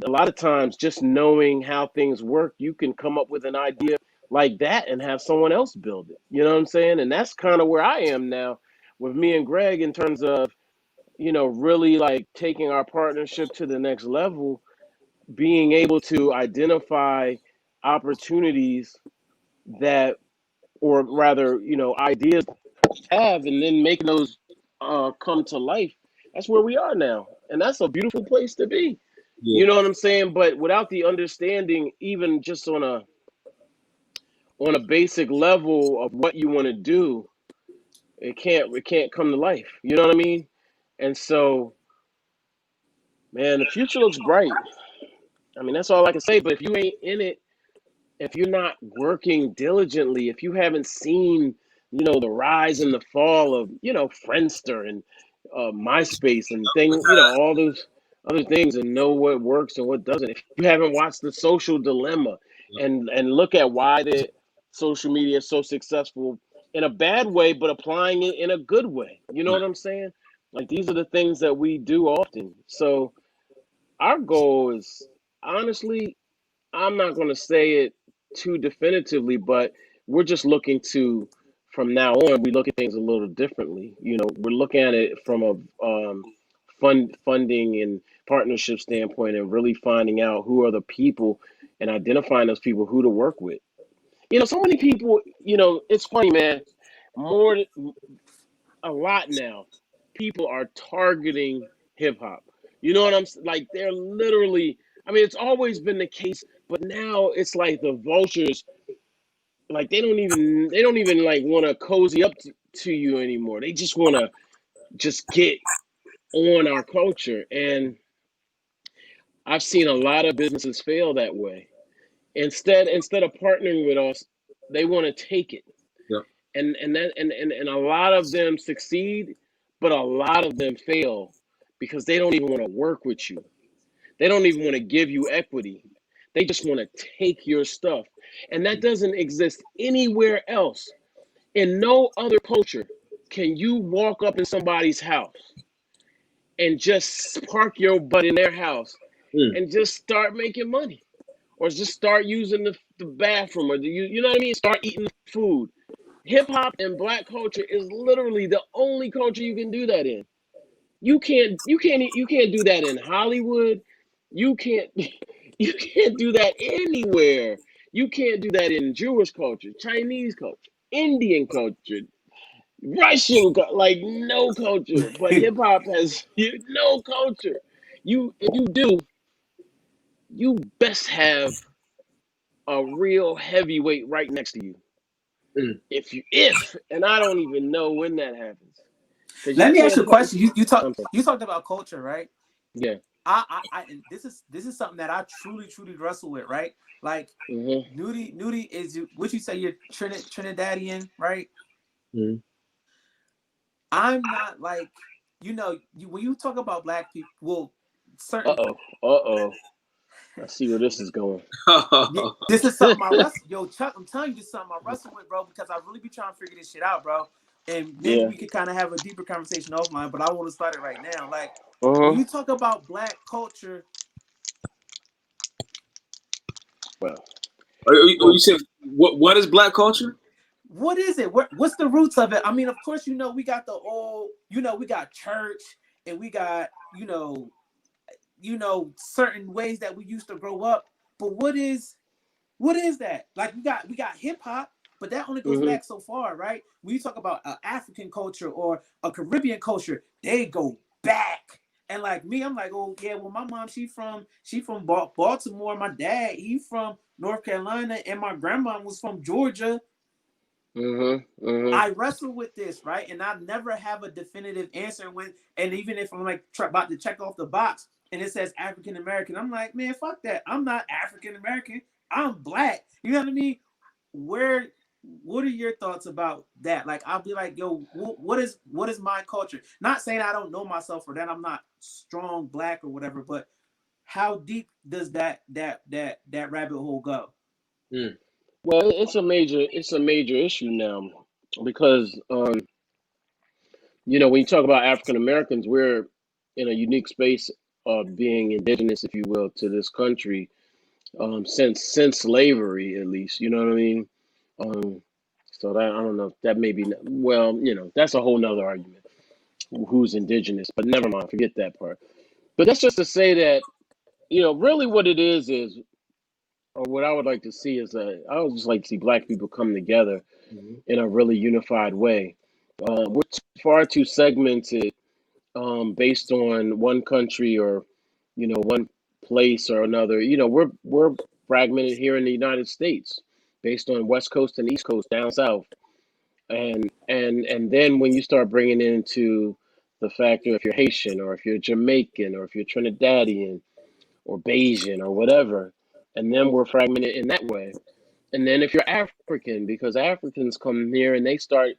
A lot of times, just knowing how things work, you can come up with an idea like that and have someone else build it. You know what I'm saying? And that's kind of where I am now with me and Greg in terms of, really like taking our partnership to the next level, being able to identify opportunities that, or rather, ideas have, and then making those come to life. That's where we are now. And that's a beautiful place to be. Yeah. You know what I'm saying? But without the understanding, even just on a basic level of what you want to do, It can't come to life. You know what I mean? And so, man, the future looks bright. I mean, that's all I can say. But if you ain't in it, if you're not working diligently, if you haven't seen, the rise and the fall of, Friendster and MySpace and all those other things, and know what works and what doesn't, if you haven't watched The Social Dilemma and look at why the social media is so successful in a bad way, but applying it in a good way, you know what I'm saying? Like, these are the things that we do often. So our goal is, honestly, I'm not going to say it too definitively, but we're just looking to, from now on, we look at things a little differently. We're looking at it from a funding and partnership standpoint, and really finding out who are the people and identifying those people who to work with. So many people. It's funny, man. More, a lot now. People are targeting hip hop. You know what I'm like? They're literally. I mean, it's always been the case, but now it's like the vultures. Like, they don't even like want to cozy up to you anymore. They just want to just get on our culture, and I've seen a lot of businesses fail that way. Instead of partnering with us, they want to take it, Yeah. and a lot of them succeed, but a lot of them fail because they don't even want to work with you. They don't even want to give you equity. They just want to take your stuff. And that doesn't exist anywhere else. In no other culture can you walk up in somebody's house and just park your butt in their house Mm. and just start making money, or just start using the bathroom, or you know what I mean? Start eating food. Hip hop and black culture is literally the only culture you can do that in. You can't do that in Hollywood. You can't you can't do that anywhere. You can't do that in Jewish culture, Chinese culture, Indian culture, like, no culture. But hip hop has no culture. If you do, you best have a real heavyweight right next to you. Mm. If and I don't even know when that happens, because you Let me ask you can't a play. question. You talk I'm sorry. you talked about culture, right? Yeah. And this is something that I truly wrestle with, right? Like, Hmm. Nudie is what you say, you're Trinidadian, right? Mm. I'm not like, when you talk about black people, well, certain, Uh-oh. Uh-oh. I see where this is going. this is something I wrestle. Yo, Chuck, I'm telling you, this is something I wrestle with, bro, because I really be trying to figure this shit out, bro. And maybe Yeah. we could kind of have a deeper conversation offline, but I want to start it right now. Like, when Uh-huh. you talk about black culture, Well, You well, said what is black culture? what is it? What's the roots of it? I mean, of course, we got the old, we got church, and we got, certain ways that we used to grow up. But what is that? Like, we got hip hop, but that only goes hmm back so far, right? When you talk about African culture or a Caribbean culture, they go back. And like me, I'm like, oh yeah, well, my mom, she from Baltimore. My dad, he from North Carolina, and my grandma was from Georgia. hmm hmm I wrestle with this, right? And I never have a definitive answer and even if I'm like about to check off the box and it says African American, I'm like, man, fuck that. I'm not African American. I'm black. You know what I mean? Where, what are your thoughts about that? Like, I'll be like, yo, what is my culture? Not saying I don't know myself or that I'm not strong black or whatever, but how deep does that rabbit hole go? Mm. Well, it's a major issue now, because when you talk about African Americans, we're in a unique space of being indigenous, if you will, to this country, since slavery, at least. You know what I mean? Um, so that, I don't know. That may be, well, that's a whole nother argument. Who's indigenous? But never mind. Forget that part. But that's just to say that, really what it is, or what I would like to see is, I would just like to see black people come together Mhm. in a really unified way. We're far too segmented, based on one country, or one place or another. We're fragmented here in the United States, based on West Coast and East Coast, down south. And then when you start bringing into the factor if you're Haitian or if you're Jamaican or if you're Trinidadian or Bayesian or whatever, and then we're fragmented in that way. And then if you're African, because Africans come here and they start,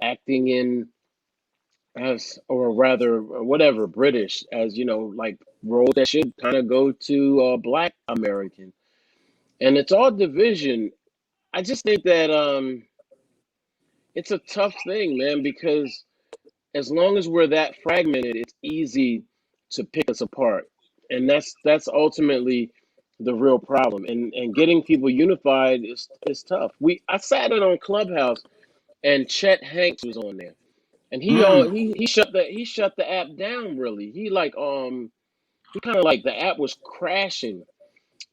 acting in as, or rather, whatever, British, as, like roles that should kind of go to Black American. And it's all division. I just think that it's a tough thing, man, because as long as we're that fragmented, it's easy to pick us apart. And that's ultimately the real problem. And getting people unified is tough. I sat in on Clubhouse and Chet Hanks was on there. And Mm. he shut the app down really. He kind of like the app was crashing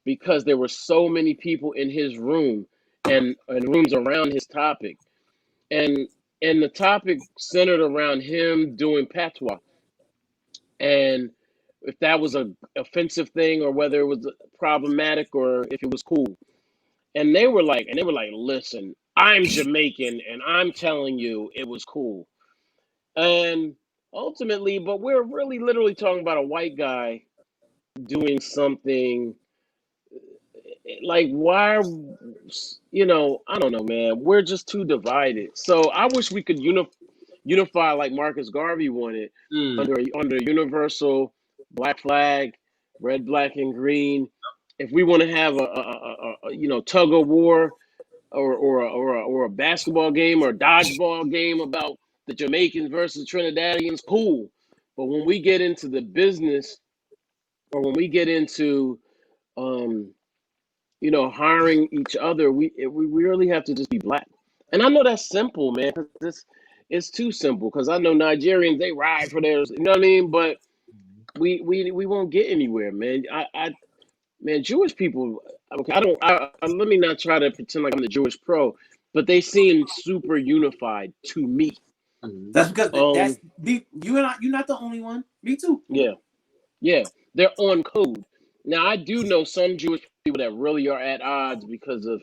because there were so many people in his room and rooms around his topic. And the topic centered around him doing patois. And if that was a offensive thing or whether it was problematic or if it was cool. And they were like, listen, I'm Jamaican and I'm telling you it was cool. And ultimately, but we're really literally talking about a white guy doing something like why I don't know, man. We're just too divided. So I wish we could unify like Marcus Garvey wanted under universal black flag, red, black, and green. If we want to have a tug of war or a basketball game or a dodgeball game about the Jamaicans versus Trinidadians, cool. But when we get into the business or when we get into hiring each other, we really have to just be black. And I know that's simple, man. 'Cause it's too simple. Because I know Nigerians, they ride for theirs. You know what I mean? But we won't get anywhere, man. Man, Jewish people. Okay, let me not try to pretend like I'm the Jewish pro, but they seem super unified to me. That's because you're not the only one. Me too. Yeah, they're on code. Now I do know some Jewish people that really are at odds because of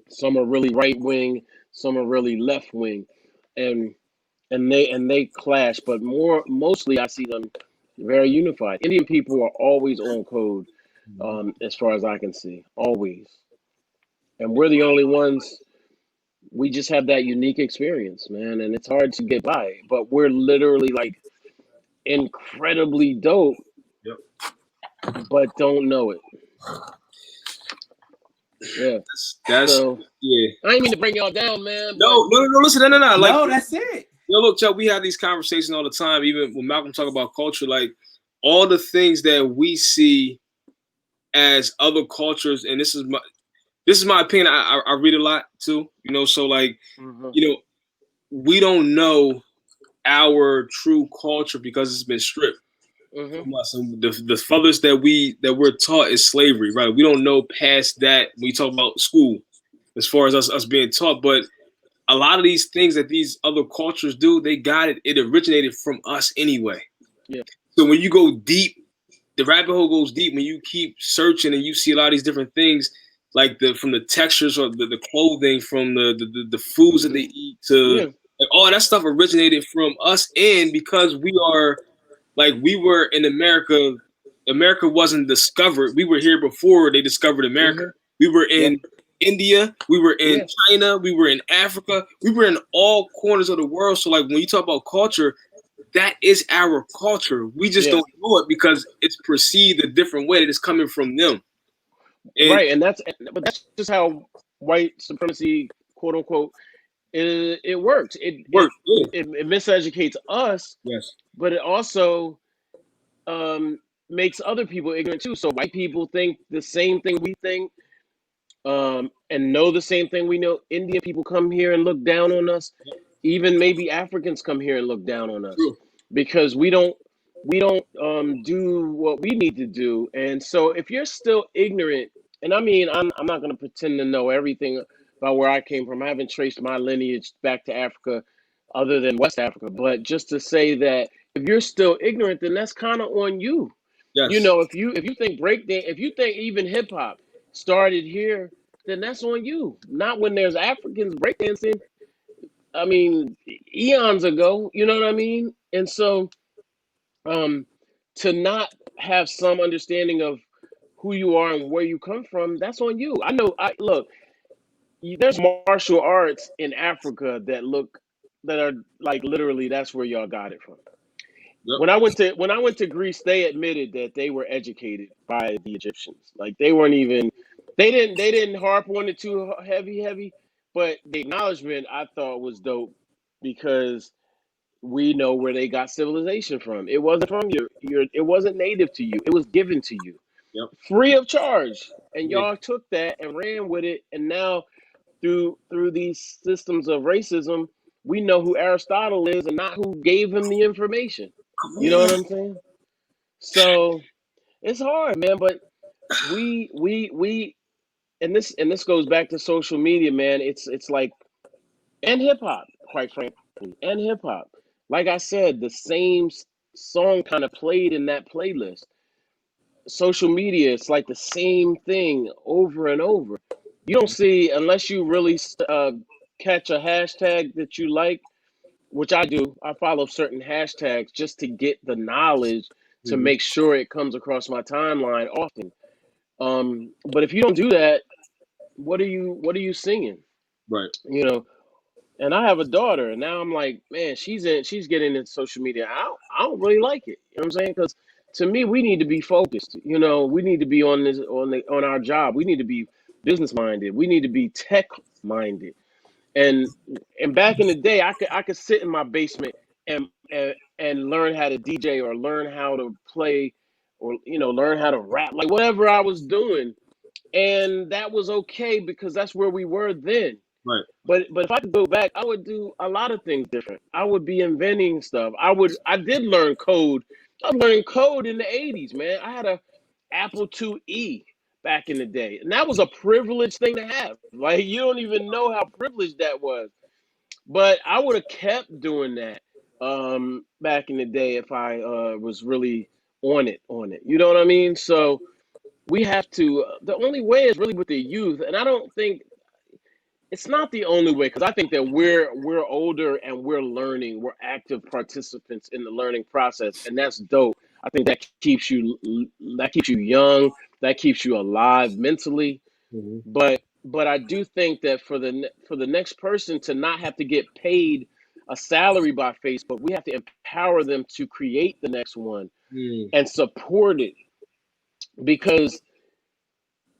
some are really right wing, some are really left wing, and they clash. But mostly I see them very unified. Indian people are always on code, as far as I can see, always. And we're the only ones. We just have that unique experience, man, and it's hard to get by. But we're literally like incredibly dope, Yep. but don't know it. Yeah. That's So yeah. I ain't mean to bring y'all down, man. No. Listen, no. Like, no, that's it. Look, Chuck, we have these conversations all the time. Even when Malcolm talk about culture, like all the things that we see as other cultures, and this is my opinion. I read a lot too, so like, we don't know our true culture because it's been stripped from us. And the furthest that we're taught is slavery, right? We don't know past that when we talk about school, as far as us being taught. But a lot of these things that these other cultures do, they got it. It originated from us anyway. Yeah. So when you go deep, the rabbit hole goes deep. When you keep searching and you see a lot of these different things, like from the textures or the clothing, from the foods that they eat to like, all that stuff originated from us. And because we were in America, America wasn't discovered. We were here before they discovered America. We were in India, we were in China, we were in Africa, we were in all corners of the world. So like when you talk about culture, that is our culture. We just don't know it because it's perceived a different way that it's coming from them. And that's just how white supremacy, quote unquote, it works. It miseducates us. Yes. But it also makes other people ignorant too. So white people think the same thing we think, and know the same thing we know. Indian people come here and look down on us. Even maybe Africans come here and look down on us because we don't do what we need to do. And so if you're still ignorant, and I mean, I'm not going to pretend to know everything about where I came from. I haven't traced my lineage back to Africa other than West Africa. But just to say that if you're still ignorant, then that's kind of on you. Yes. If you think breakdance, if you think even hip hop started here, then that's on you. Not when there's Africans breakdancing. I mean, eons ago. You know what I mean? And so, um, to not have some understanding of who you are and where you come from, that's on you. I know. I look. There's martial arts in Africa that are like literally that's where y'all got it from. Yep. When I went to Greece, they admitted that they were educated by the Egyptians. Like they weren't even they didn't harp on it too heavy, but the acknowledgement I thought was dope because we know where they got civilization from. It wasn't from your it wasn't native to you. It was given to you Yep. free of charge. And Yeah. y'all took that and ran with it, and now through these systems of racism, we know who Aristotle is and not who gave him the information. Come You know on. what I'm saying? So it's hard, man. But we and this goes back to social media, man. It's like and hip hop, quite frankly, and hip hop. Like I said, the same song kind of played in that playlist. Social media, it's like the same thing over and over. You don't see unless you really catch a hashtag that you like, which I do. I follow certain hashtags just to get the knowledge to Mm-hmm. make sure it comes across my timeline often. But if you don't do that, what are you singing? Right. You know, and I have a daughter, and now I'm like, man, she's getting into social media. I don't really like it. You know what I'm saying? Because to me, we need to be focused. We need to be on our job. We need to be business minded. We need to be tech minded. And and back in the day, I could sit in my basement and learn how to DJ or learn how to play or learn how to rap, like whatever I was doing, and that was okay because that's where we were then. Right. But if I could go back, I would do a lot of things different. I would be inventing stuff. I did learn code. I learned code in the 80s, man. I had a Apple IIe back in the day. And that was a privileged thing to have. Like you don't even know how privileged that was. But I would have kept doing that back in the day if I was really on it. You know what I mean? So we have to the only way is really with the youth, and I don't think it's not the only way because I think that we're older and we're learning. We're active participants in the learning process, and that's dope. I think that keeps you young. That keeps you alive mentally. Mm-hmm. But I do think that for the next person to not have to get paid a salary by Facebook, we have to empower them to create the next one Mm. and support it because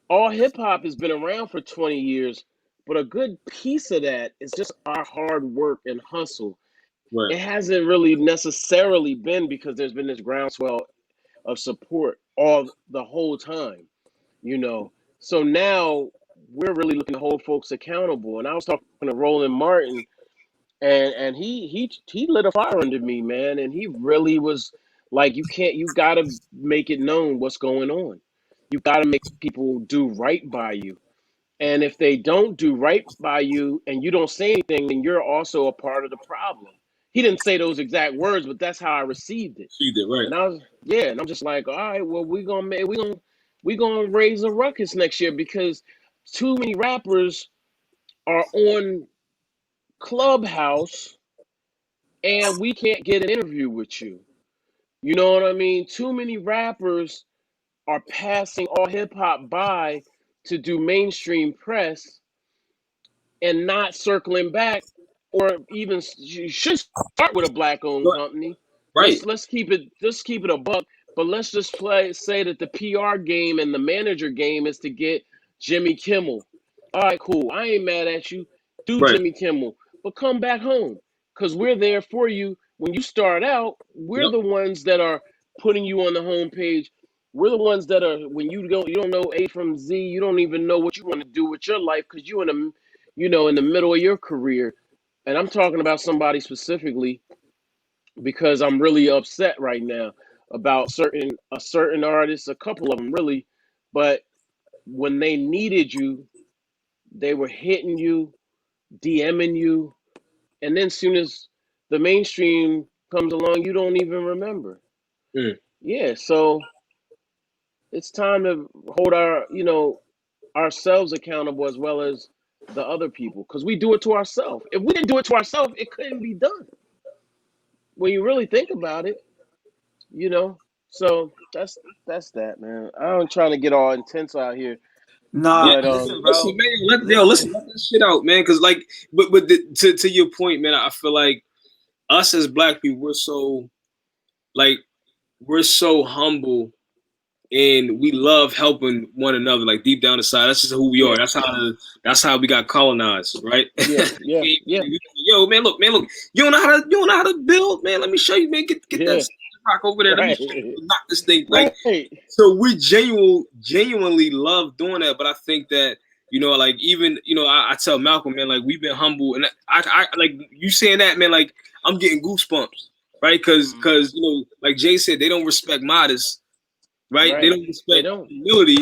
all hip hop has been around for 20 years, but a good piece of that is just our hard work and hustle. Right. It hasn't really necessarily been because there's been this groundswell of support all the whole time, you know. So now we're really looking to hold folks accountable. And I was talking to Roland Martin, and he lit a fire under me, man. And he really was like, you gotta make it known what's going on. You gotta make people do right by you. And if they don't do right by you and you don't say anything, then you're also a part of the problem. He didn't say those exact words, but that's how I received it. She did right. And I'm just like, all right, well, we gonna raise a ruckus next year because too many rappers are on Clubhouse and we can't get an interview with you. You know what I mean? Too many rappers are passing all hip hop by to do mainstream press and not circling back, or even you should start with a black owned Right. company. Right. Let's keep it a buck, but let's just say that the PR game and the manager game is to get Jimmy Kimmel. All right, cool. I ain't mad at you. Do Right. Jimmy Kimmel, but come back home because we're there for you when you start out. We're Yep. the ones that are putting you on the homepage. We're the ones that are when you don't know A from Z. You don't even know what you want to do with your life because you in the middle of your career. And I'm talking about somebody specifically because I'm really upset right now about a certain artist, a couple of them really, but when they needed you, they were hitting you, DMing you, and then soon as the mainstream comes along, you don't even remember. Mm. Yeah, so it's time to hold ourselves accountable as well as the other people, because we do it to ourselves. If we didn't do it to ourselves, it couldn't be done. When you really think about it, you know. So that's that, man. I'm trying to get all intense out here, Nah, but listen, Listen, bro. man, Listen. let that shit out, man. Because like, to your point, man, I feel like us as black people, we're so humble and we love helping one another. Like deep down inside, that's just who we are. yeah, That's how we got colonized, right? yeah, Yo, man, look, you don't know how to build, man. Let me show you, man. Get that yeah. rock over there. Let me Right, show you, knock this thing. Like, right. so we genuinely love doing that. But I think that, like, even, I tell Malcolm, man, like, we've been humble, and I like you saying that, man, like, I'm getting goosebumps, right? Because like Jay said, they don't respect modest, right? They Right. don't They respect don't. humility.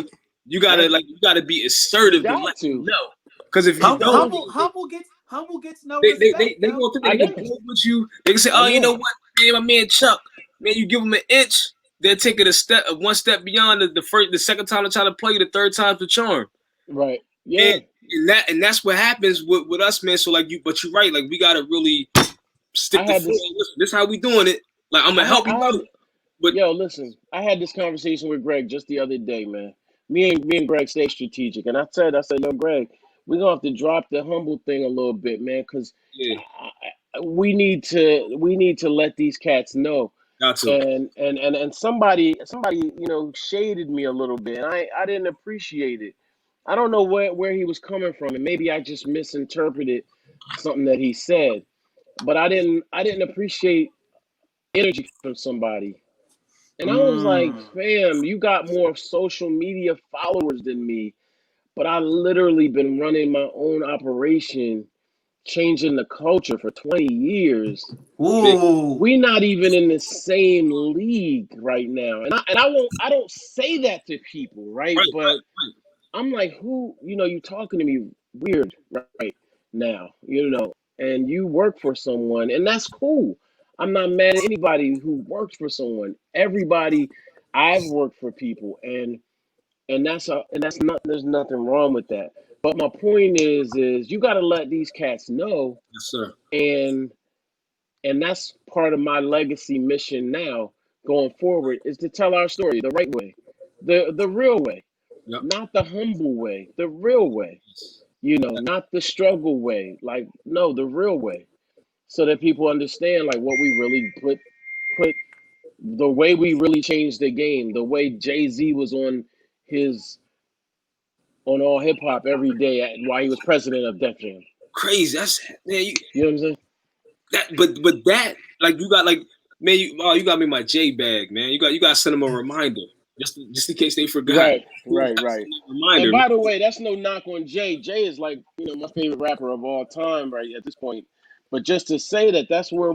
You Right. gotta be You assertive to got let them to. know. Because if You you Hum, don't, got humble, to. humble gets no respect, they yo. gonna think I they can know. play with you. They can say, I "Oh, you know know. what, man, my man Chuck, man, you give them an inch, they'll take it one step beyond the second time they try to play you, the third time's the charm." Right. Yeah. And that's what happens with us, man. So like but you're right, like we gotta really I stick to had this. this how we doing it. Like I'm gonna help you I had. out, but Yo, listen. I had this conversation with Greg just the other day, man. Me and Greg stay strategic, and I said, yo, Greg, we're gonna have to drop the humble thing a little bit, man, because yeah, we need to let these cats know. got to And somebody shaded me a little bit, and I didn't appreciate it. I don't know where he was coming from, and maybe I just misinterpreted something that he said, but I didn't appreciate energy from somebody. And I was like, Mm. fam, you got more social media followers than me, but I literally been running my own operation, changing the culture for 20 years. big, Ooh. We not even in the same league right now. And I don't say that to people, right? right, But I'm like, who, you talking to me weird right now, and you work for someone, and that's cool. I'm not mad at anybody who works for someone. Everybody, I've worked for people, and that's not, there's nothing wrong with that. But my point is you got to let these cats know, yes, sir. and and that's part of my legacy mission now going forward, is to tell our story the right way, the real way, Yep. not the humble way, the real way, not the struggle way, like, no, the real way, so that people understand, like, what we really put the way we really changed the game, the way Jay-Z was his on all hip hop every day while he was president of Def Jam. Crazy. That's man. You know what I'm saying? But that like you got like man, you got me my J bag, man. You got to send them a reminder just in case they forgot. Right, You right, gotta right. send them a And reminder, man. by the way, that's no knock on Jay. Jay is, like, my favorite rapper of all time right at this point. But just to say that that's where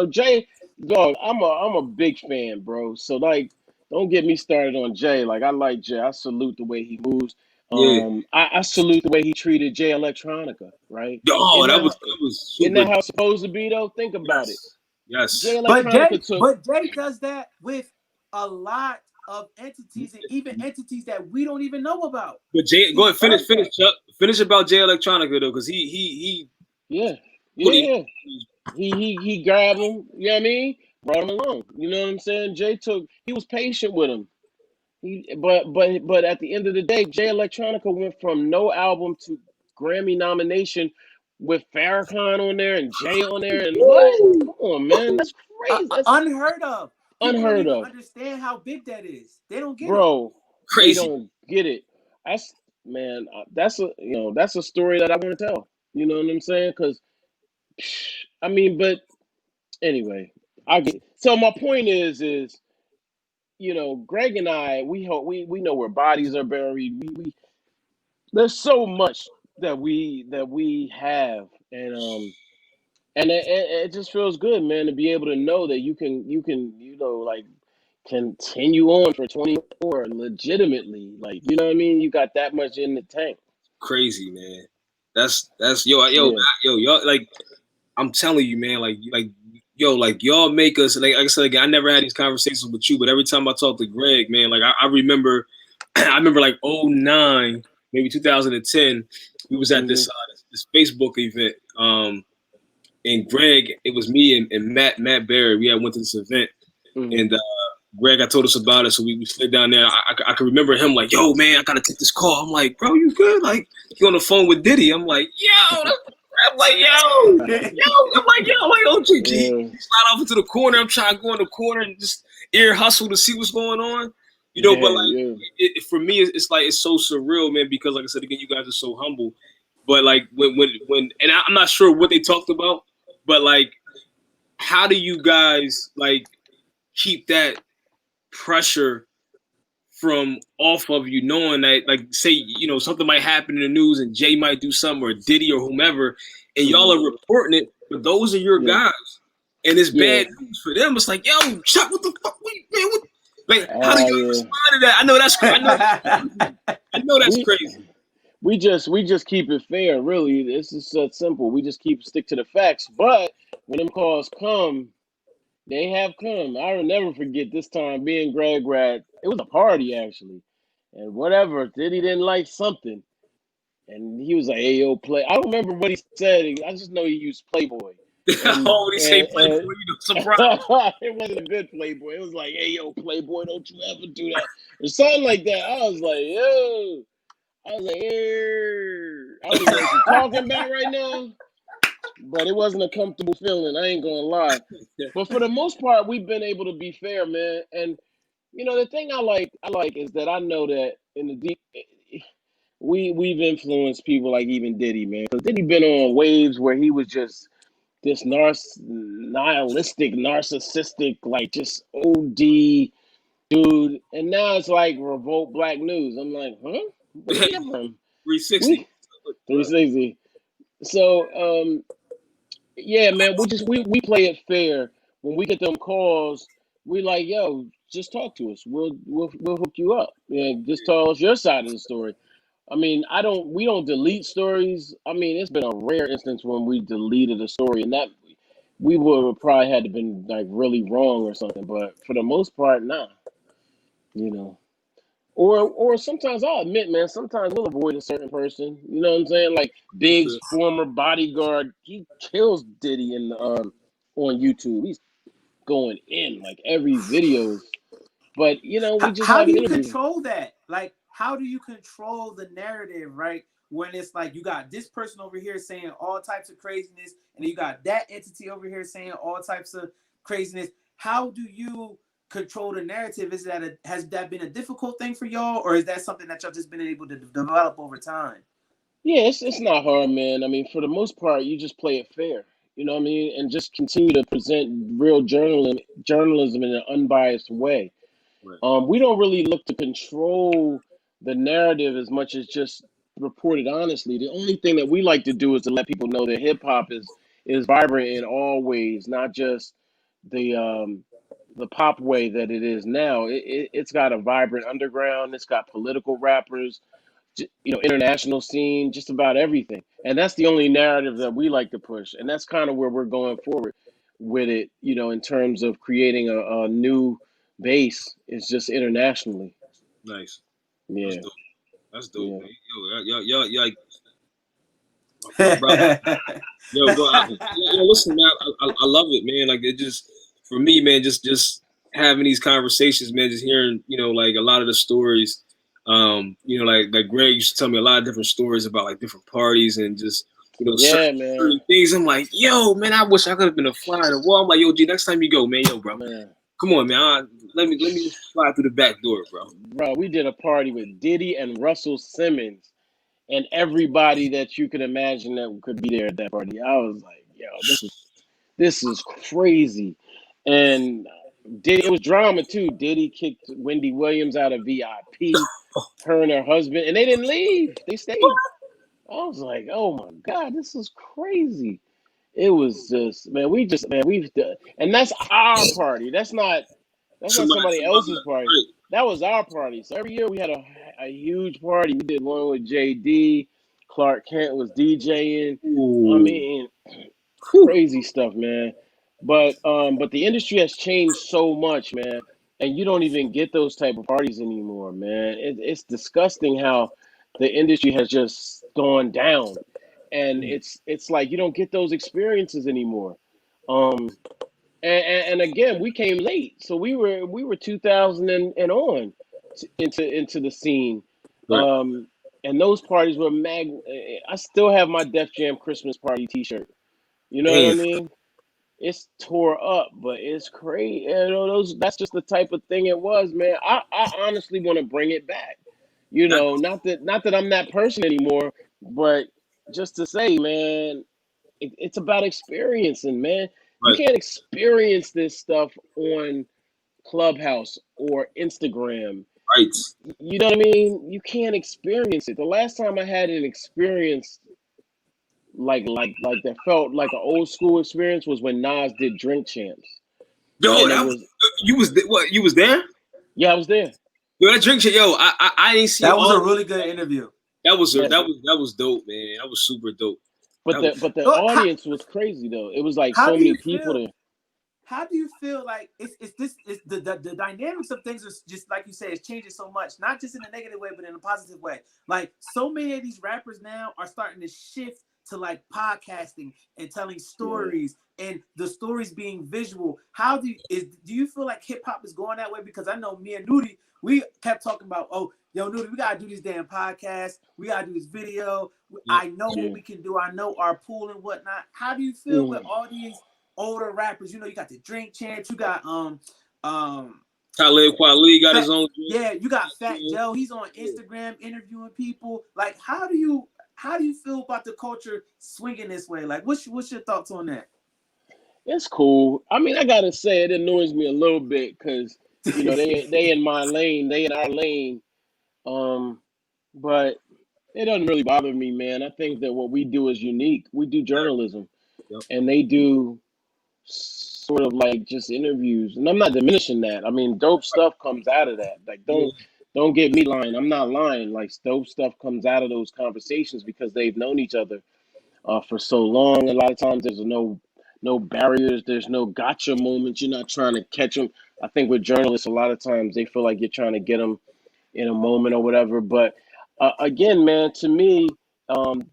Jay, dog, I'm a big fan, bro. So, like, don't get me started on Jay. Like, I like Jay. I salute the way he moves. Yeah. I salute the way he treated Jay Electronica, right? Oh, Isn't that that was isn't super. that how it's supposed to be, though? Think about it. Yes. Jay Yes. Electronica took But Jay does that with a lot of entities, and even entities that we don't even know about. But Jay, He go ahead, does finish, that. Chuck. Finish about Jay Electronica though, because he yeah, put it. yeah. He grabbed him, you know what I mean? Brought him along. You know what I'm saying? He was patient with him. But at the end of the day, Jay Electronica went from no album to Grammy nomination with Farrakhan on there and Jay on there, and what? Woo! Come on, man. That's crazy. That's Unheard of. People don't unheard even of. understand how big that is. They don't get it. Bro, they Crazy. don't get it. That's man, that's a story that I want to tell. You know what I'm saying? Cuz I mean, but anyway, I get it. So my point is Greg and I, we know where bodies are buried. There's so much that we have, and it just feels good, man, to be able to know that you can like continue on for 24 legitimately, like, you know what I mean. You got that much in the tank. Crazy, man. That's yo, Yeah, y'all like I'm telling you, man, yo, like y'all make us like I said again, I never had these conversations with you, but every time I talk to Greg, man, like I remember I remember like '09, maybe 2010. we was at Mm-hmm. this Facebook event. And Greg, it was me and Matt Barry. We had went to this event, Mm-hmm. and Greg, I told us about it, so we slid down there. I can remember him like, "Yo, man, I gotta take this call." I'm like, "Bro, you good?" Like, he on the phone with Diddy. I'm like, "Yo," I'm like, "Yo, I'm like, yo, I'm like, OG, can Yeah. you slide off into the corner?" I'm trying to go in the corner and just ear hustle to see what's going on, But Yeah. like, Yeah. for me, it's like it's so surreal, man, because like I said again, you guys are so humble. But like when, and I'm not sure what they talked about, but like, how do you guys like keep that pressure from off of you, knowing that, like, say, something might happen in the news and Jay might do something or Diddy or whomever, and y'all Mm-hmm. are reporting it, but those are your Yeah. guys, and it's Yeah. bad news for them. It's like, yo, Chuck, what the fuck, man? What? Like, how do y'all Yeah. respond to that? I know that's I know that's We crazy. we just keep it fair, really. This is so simple. We just stick to the facts. But when them calls come, they have come. I will never forget this time being Greg Rat. It was a party actually, and whatever. Diddy didn't like something, and he was like, "Hey, yo, play." I don't remember what he said. I just know he used Playboy, and Oh, when he say and play and for you, surprise. it wasn't a good Playboy. It was like, "Hey, yo, Playboy, don't you ever do that," or something like that. I was like, "Yo." I was like, I don't even know what you're talking about right now, but it wasn't a comfortable feeling. I ain't gonna lie. But for the most part, we've been able to be fair, man. And the thing I like is that I know that in the deep, we've influenced people like even Diddy, man. Because Diddy been on waves where he was just this nihilistic, narcissistic, like just OD dude, and now it's like revolt black news. I'm like, huh? Where you get that from? 360. We 360. So yeah, man, we play it fair. When we get them calls, we like, yo, just talk to us. We'll hook you up. Yeah, just tell us your side of the story. I mean, we don't delete stories. I mean, it's been a rare instance when we deleted a story, and that we would have probably had to been like really wrong or something. But for the most part, nah, you know. Or sometimes I'll admit, man, sometimes we'll avoid a certain person. You know what I'm saying? Like Big's former bodyguard, he kills Diddy in the on YouTube. He's going in like every videos. But we just How do haven't you interviewed. control that? Like, how do you control the narrative, right? When it's like you got this person over here saying all types of craziness, and you got that entity over here saying all types of craziness. How do you control the narrative? Has that been a difficult thing for y'all, or is that something that y'all just been able to develop over time? Yeah, it's not hard, man. I mean, for the most part, you just play it fair. You know what I mean? And just continue to present real journalism in an unbiased way. Right. We don't really look to control the narrative as much as just report it honestly. The only thing that we like to do is to let people know that hip hop is vibrant in all ways, not just the the pop way that it is now. It's got a vibrant underground. It's got political rappers, international scene, just about everything. And that's the only narrative that we like to push. And that's kind of where we're going forward with it, in terms of creating a new base. It's just internationally. Nice. That's Yeah, dope. That's dope, yeah. man. Yo, y'all, bro. Yo, bro, listen, man, I love it, man. Like, it just, for me, man, just having these conversations, man, just hearing, like a lot of the stories, like Greg used to tell me a lot of different stories about like different parties and just, Yeah, man. certain things. I'm like, yo, man, I wish I could have been a fly on the wall. I'm like, yo, G, next time you go, man, yo, bro, Man. come on, man, let me just fly through the back door, bro. Bro, we did a party with Diddy and Russell Simmons and everybody that you could imagine that could be there at that party. I was like, yo, this is crazy. And Diddy, it was drama too. Diddy kicked Wendy Williams out of VIP, her and her husband, and they didn't leave. They stayed. I was like, oh my God, this is crazy. It was just, man, we've done, and that's our party. That's not somebody Some other, else's party. right. That was our party. So every year we had a huge party. We did one with JD. Clark Kent was DJing. I Ooh. mean, Whew. crazy stuff, man. But the industry has changed so much, man. And you don't even get those type of parties anymore, man. It's disgusting how the industry has just gone down, and it's like you don't get those experiences anymore. Um, and again, we came late, so we were 2000 and on into the scene. Right. And those parties were mag. I still have my Def Jam Christmas party T-shirt. You know what I Damn. mean? It's tore up, but it's crazy. You know, that's just the type of thing it was, man. I honestly want to bring it back. You That, know, not that I'm that person anymore, but just to say, man, it's about experiencing, man. You right. can't experience this stuff on Clubhouse or Instagram. Right. You know what I mean? You can't experience it. The last time I had an experience like that felt like an old school experience was when Nas did Drink Champs, Yo, and it that was was what? You was there? yeah, I was there. Yo, that drink shit. Yo, I ain't see That was all. a really good interview. That was But that was dope, man. That was super dope. but That was, the Look, audience was crazy though. It was like how so do many you people feel? there. How do you feel like it's the dynamics of things is just like you say, it's changing so much, not just in a negative way, but in a positive way. Like so many of these rappers now are starting to shift to like podcasting and telling Yeah. stories and the stories being visual. How do you feel like hip hop is going that way? Because I know me and Nudie, we kept talking about, oh, yo, Nudie, we gotta do these damn podcasts, we gotta do this video. yeah, I know what Yeah. we can do, I know our pool and whatnot. How do you feel with Mm. all these older rappers? You know, you got the Drink Champs, you got Talib Kweli got his Fat, own. yeah, you got Fat Yeah. Joe. He's on Instagram interviewing people. Like, how do you feel about the culture swinging this way? Like, what's your thoughts on that? It's cool. I mean, I gotta say it annoys me a little bit because you know they in my lane, they in our lane. Um, but it doesn't really bother me, man. I think that what we do is unique. We do journalism, Yep. and they do sort of like just interviews. And I'm not diminishing that. I mean, dope stuff comes out of that. Like, Yeah. don't get me lying. I'm not lying. Like, dope stuff comes out of those conversations because they've known each other for so long. A lot of times, there's no barriers. There's no gotcha moments. You're not trying to catch them. I think with journalists, a lot of times they feel like you're trying to get them in a moment or whatever. But again, man, to me,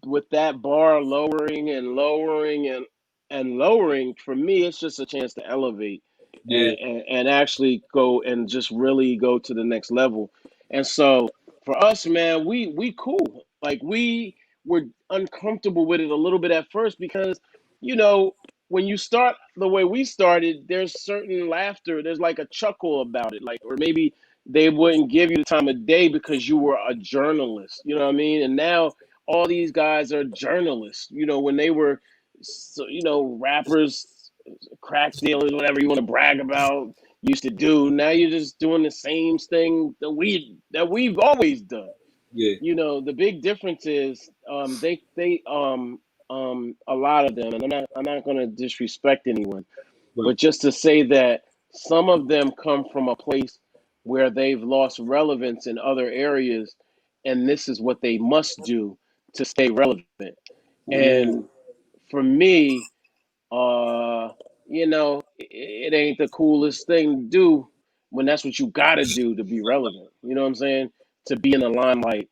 with that bar lowering and lowering and lowering, for me, it's just a chance to elevate Yeah. and actually go and just really go to the next level. And so for us, man, we cool. Like we were uncomfortable with it a little bit at first because, you know, when you start the way we started, there's certain laughter. There's like a chuckle about it, like, or maybe they wouldn't give you the time of day because you were a journalist. You know what I mean? And now all these guys are journalists. You know, when they were, so, you know, rappers, crack dealers, whatever you want to brag about, used to do. Now you're just doing the same thing that we've always done. Yeah. You know, the big difference is they a lot of them, and I'm not going to disrespect anyone, Right. but just to say that some of them come from a place where they've lost relevance in other areas, and this is what they must do to stay relevant. And Ooh. for me, uh, you know, it ain't the coolest thing to do when that's what you gotta do to be relevant. You know what I'm saying? To be in the limelight,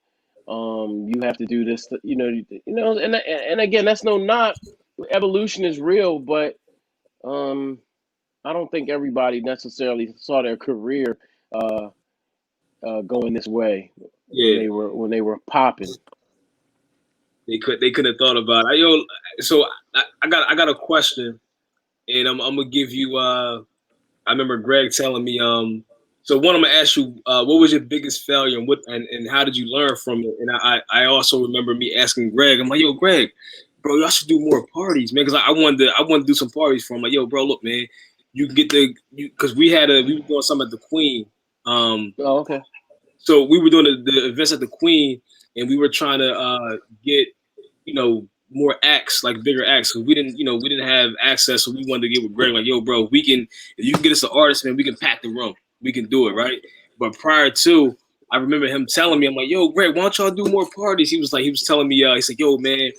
you have to do this. And again, that's no knock. Evolution is real, but um, I don't think everybody necessarily saw their career uh, going this way Yeah. when they were popping. They couldn't have thought about it. Yo, so I got a question, and I'm gonna give you. I remember Greg telling me. So one, I'm gonna ask you, what was your biggest failure, and and how did you learn from it? And I also remember me asking Greg. I'm like, yo, Greg, bro, y'all should do more parties, man, because I wanted to do some parties for him. Like, yo, bro, look, man, you can get because we were doing something at the Queen. Oh, okay. So we were doing the events at the Queen, and we were trying to get more acts, like bigger acts. So we didn't have access, so we wanted to get with Greg, like, yo, bro, if you can get us an artist, man, we can pack the room. We can do it, right? But prior to, I remember him telling me, I'm like, yo, Greg, why don't y'all do more parties? He was telling me, he's like, yo, man,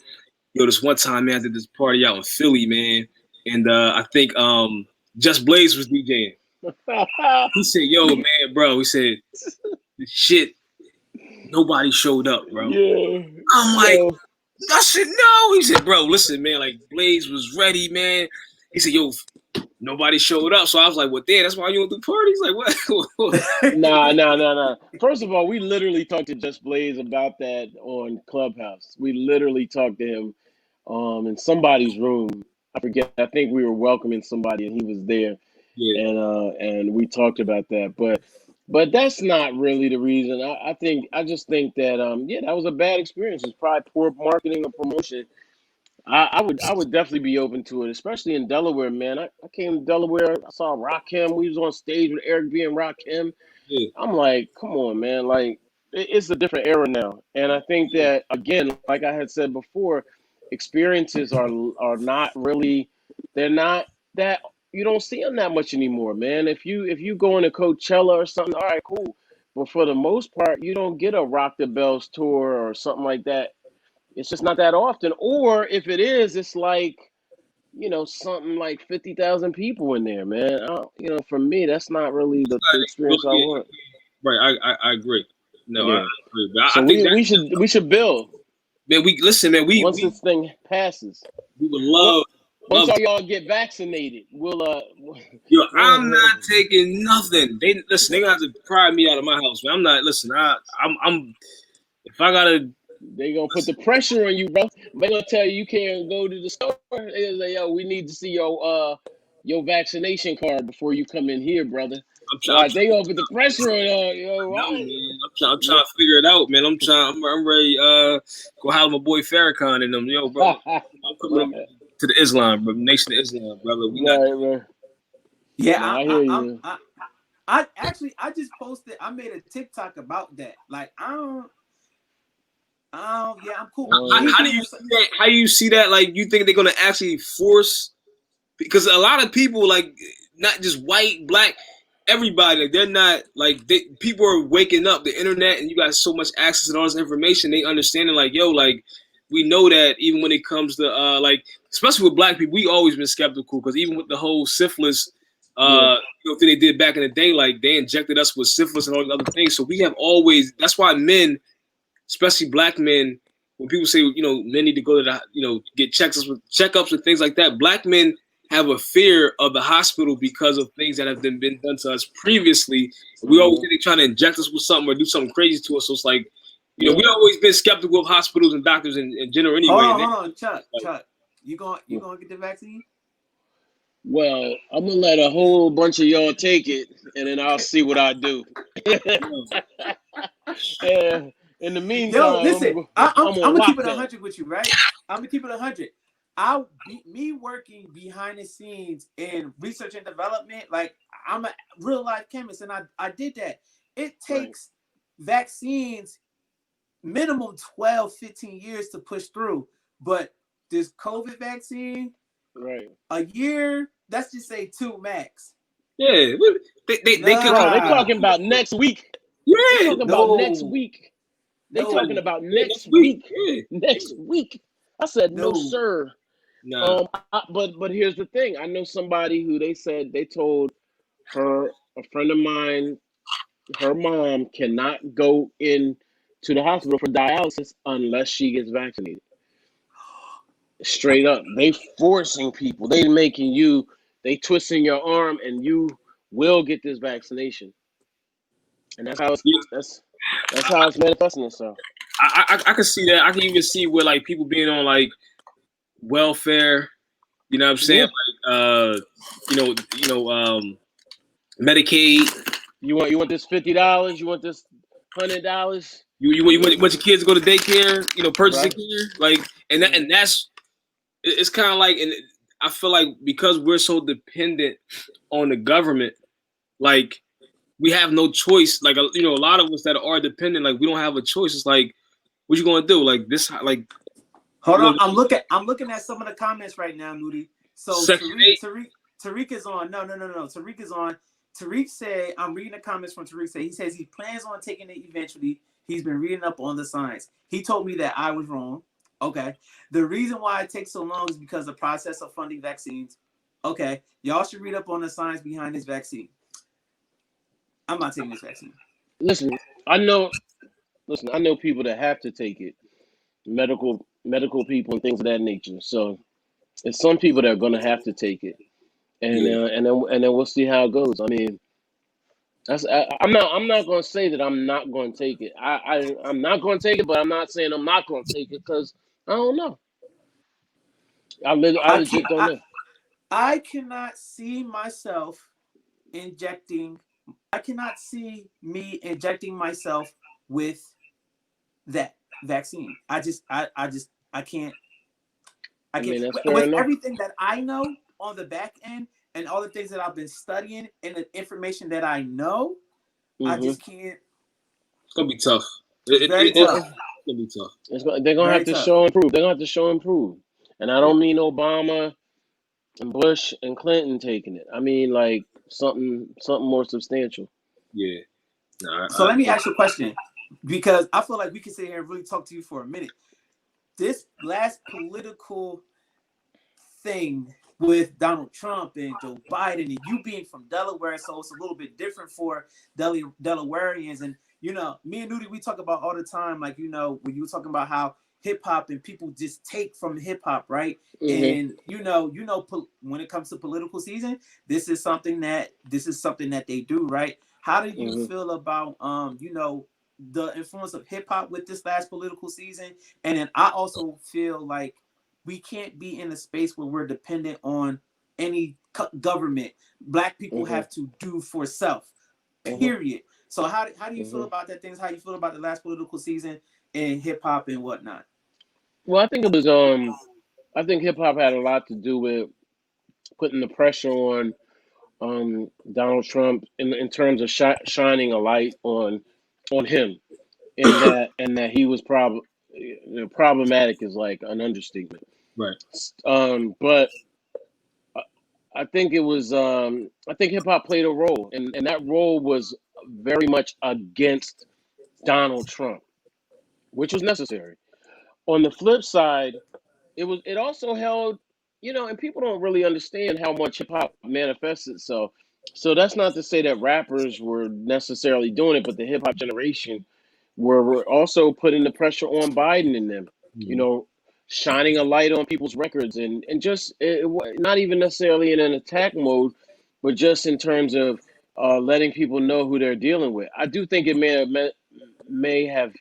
this one time, man, I did this party out in Philly, man. And I think Just Blaze was DJing. He said, yo, man, bro, he said, the shit Nobody showed up, bro. Yeah. I'm like, I said, no. He said, bro, listen, man, like Blaze was ready, man. He said, yo, nobody showed up. So I was like, well, damn, that's why you don't do parties? Like, what? Nah. First of all, we literally talked to Just Blaze about that on Clubhouse. We literally talked to him in somebody's room. I forget. I think we were welcoming somebody and he was there. Yeah. And we talked about that. But that's not really the reason. I just think that that was a bad experience. It's probably poor marketing or promotion. I would definitely be open to it, especially in Delaware, man. I came to Delaware, I saw Rakim. We was on stage with Eric B and Rakim. Yeah. I'm like, come on, man. Like, it's a different era now. And I think that, again, like I had said before, experiences are not really, they're not that, you don't see them that much anymore, man. If you go into Coachella or something, all right, cool. But for the most part, you don't get a Rock the Bells tour or something like that. It's just not that often. Or if it is, it's like, something like 50,000 people in there, man. For me, that's not really the experience I want. Right, I agree. No, Yeah. I agree. But So I think we should build. Man, Once this thing passes. we would love. Once all y'all get vaccinated, we'll Yo, I'm not taking nothing. They gonna have to pry me out of my house, man. I'm not. Listen, I'm. If I gotta. They gonna put the pressure on you, bro. They gonna tell you can't go to the store. They gonna say, yo, we need to see your vaccination card before you come in here, brother. They gonna put the pressure on yo. No, man. I'm trying to figure it out, man. I'm ready. Go holler my boy Farrakhan and them, yo, bro. I'm coming to the Islam, bro. Nation of Islam, brother. We not. Man. Yeah, no, I hear you. I just posted. I made a TikTok about that. Like, yeah, I'm cool. How do you see that? How do you see that? Like, you think they're gonna actually force? Because a lot of people, like, not just white, black, everybody, like, they're not like people are waking up. The internet, and you got so much access to all this information. They understanding, like, yo, like, we know that even when it comes to like, especially with black people, we always been skeptical because even with the whole syphilis. Thing they did back in the day, like they injected us with syphilis and all these other things. So we have always. That's why men, especially black men, when people say, men need to go to the, get checkups and things like that, black men have a fear of the hospital because of things that have been done to us previously. We always think they're trying to inject us with something or do something crazy to us. So it's like, we always been skeptical of hospitals and doctors in general anyway. Hold on, Chuck. You gonna get the vaccine? Well, I'm gonna let a whole bunch of y'all take it, and then I'll see what I do. In the meantime, listen, I'm gonna keep it 100 with you, right? I'm gonna keep it 100. Me working behind the scenes in research and development, like I'm a real life chemist, and I did that. It takes vaccines minimum 12, 15 years to push through, but this COVID vaccine, a year, let's just say 2 max. Yeah, they talking about next week. Yeah, they talking about next week. They talking about next week. Yeah. Next week. I said no, sir. No. But here's the thing. I know somebody who they told her, a friend of mine, her mom cannot go in to the hospital for dialysis unless she gets vaccinated. Straight up. They forcing people. They making you, they twisting your arm and you will get this vaccination. And that's how it's how it's manifesting itself. I can see that. I can even see where like people being on like welfare, you know what I'm saying? Like Medicaid. You want this $50, you want this $100. You want your kids to go to daycare, purchase a care, like, and that's it's kind of like, and I feel like because we're so dependent on the government, like we have no choice. Like a lot of us that are dependent, like we don't have a choice. It's like, what you gonna do? Like this, like. Hold on, I'm looking at some of the comments right now, Nudie. So Tariq is on. No. Tariq is on. Tariq said, I'm reading the comments from Tariq. He says he plans on taking it eventually. He's been reading up on the science. He told me that I was wrong. Okay. The reason why it takes so long is because the process of funding vaccines. Okay. Y'all should read up on the science behind this vaccine. I'm not taking this vaccine. Listen, I know listen, I know people that have to take it, medical people and things of that nature. So it's some people that are going to have to take it, Yeah. and then we'll see how it goes. I mean, I'm not going to say that I'm not going to take it. I'm not going to take it, but I'm not saying I'm not going to take it because I don't know. I I can't. legit don't know. I cannot see myself injecting. I cannot see me injecting myself with that vaccine. I can't. I I can't. mean, that's fair With enough. everything that I know on the back end and all the things that I've been studying and the information that I know, I Hmm. just can't. It's gonna be tough. Very Well, tough. It's gonna be tough. they're gonna have Very to tough. show improve. They're gonna have to show improve. And I Yeah. don't mean Obama and Bush and Clinton taking it. I mean like something more substantial. Yeah. No, So I let me agree. ask you a question because I feel like we can sit here and really talk to you for a minute. This last political thing with Donald Trump and Joe Biden and you being from Delaware, so it's a little bit different for Delawareans. And me and Nudie, we talk about all the time, like when you were talking about how hip hop and people just take from hip hop, right? Hmm. And when it comes to political season, this is something that they do, right? How do you Hmm. feel about the influence of hip hop with this last political season? And then I also feel like we can't be in a space where we're dependent on any government. Black people Hmm. have to do for self. Hmm. Period. So how do you feel Hmm. about that? Things? How you feel about the last political season in hip hop and whatnot? Well, I think hip hop had a lot to do with putting the pressure on Donald Trump in terms of shining a light on him, and that he was problematic is like an understatement. Right. But I think I think hip hop played a role, and that role was very much against Donald Trump, which was necessary. On the flip side, it also held, and people don't really understand how much hip hop manifests itself. So that's not to say that rappers were necessarily doing it, but the hip hop generation were also putting the pressure on Biden and them, you Mhm. know, shining a light on people's records and just not even necessarily in an attack mode, but just in terms of letting people know who they're dealing with. I do think it may have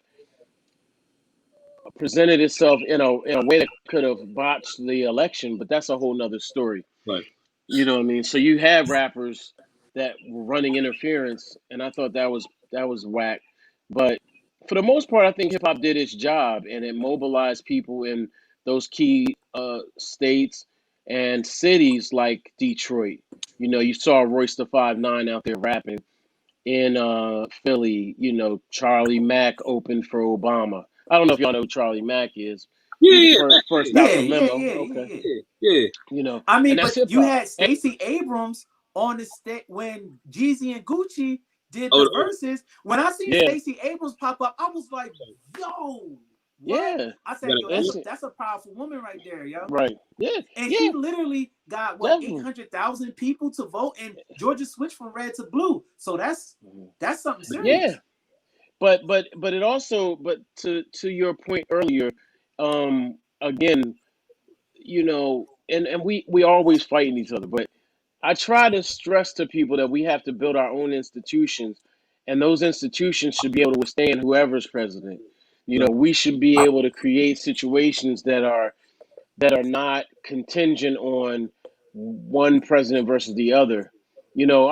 presented itself in a way that could have botched the election, but that's a whole nother story. Right. You know what I mean? So you have rappers that were running interference, and I thought that was whack. But for the most part, I think hip hop did its job, and it mobilized people in those key states and cities like Detroit. You saw Royce the 5'9" out there rapping in Philly. Charlie Mack opened for Obama. I don't know if y'all know who Charlie Mack is. Yeah, He the yeah, first yeah, out Yeah, the yeah, limo. yeah, yeah, Okay, yeah. yeah, yeah. I and mean, that's but hip you hop. had Stacey Abrams on the state when Jeezy and Gucci did the Oh, verses. When I seen Yeah, Stacey Abrams pop up, I was like, "Yo, what?" yeah. I said, gotta, "Yo, that's yeah, a Listen, that's a powerful woman right there, yo." right. Yeah, And she yeah, literally got what eight definitely. hundred thousand people to vote, and Georgia switched from red to blue. So Mhm. that's something Yeah, serious. but it also, but to your point earlier, again, and we always fighting each other, but I try to stress to people that we have to build our own institutions, and those institutions should be able to withstand whoever's president. right. We should be able to create situations that are not contingent on one president versus the other.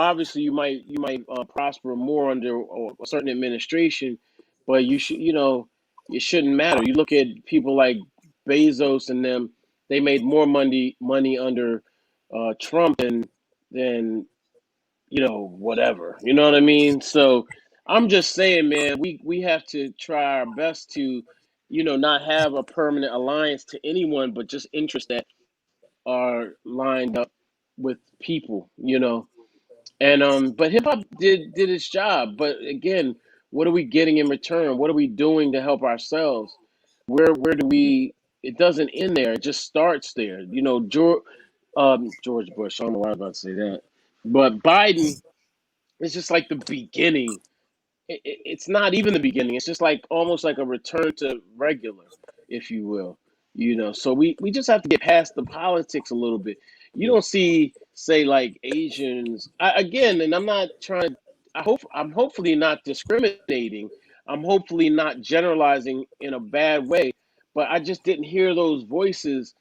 Obviously you might prosper more under a certain administration, but it shouldn't matter. You look at people like Bezos and them; they made more money under Trump than whatever. You know what I mean? So I'm just saying, man, we have to try our best to not have a permanent alliance to anyone, but just interests that are lined up with people. And but hip hop did its job. But again, what are we getting in return? What are we doing to help ourselves? Where do we? It doesn't end there. It just starts there. George Bush. I don't know why I was about to say that, but Biden is just like the beginning. it's not even the beginning. It's just like almost like a return to regular, if you will. So we just have to get past the politics a little bit. You Yeah. don't see, say, like Asians again, and I'm not trying. I'm hopefully not discriminating. I'm hopefully not generalizing in a bad way, but I just didn't hear those voices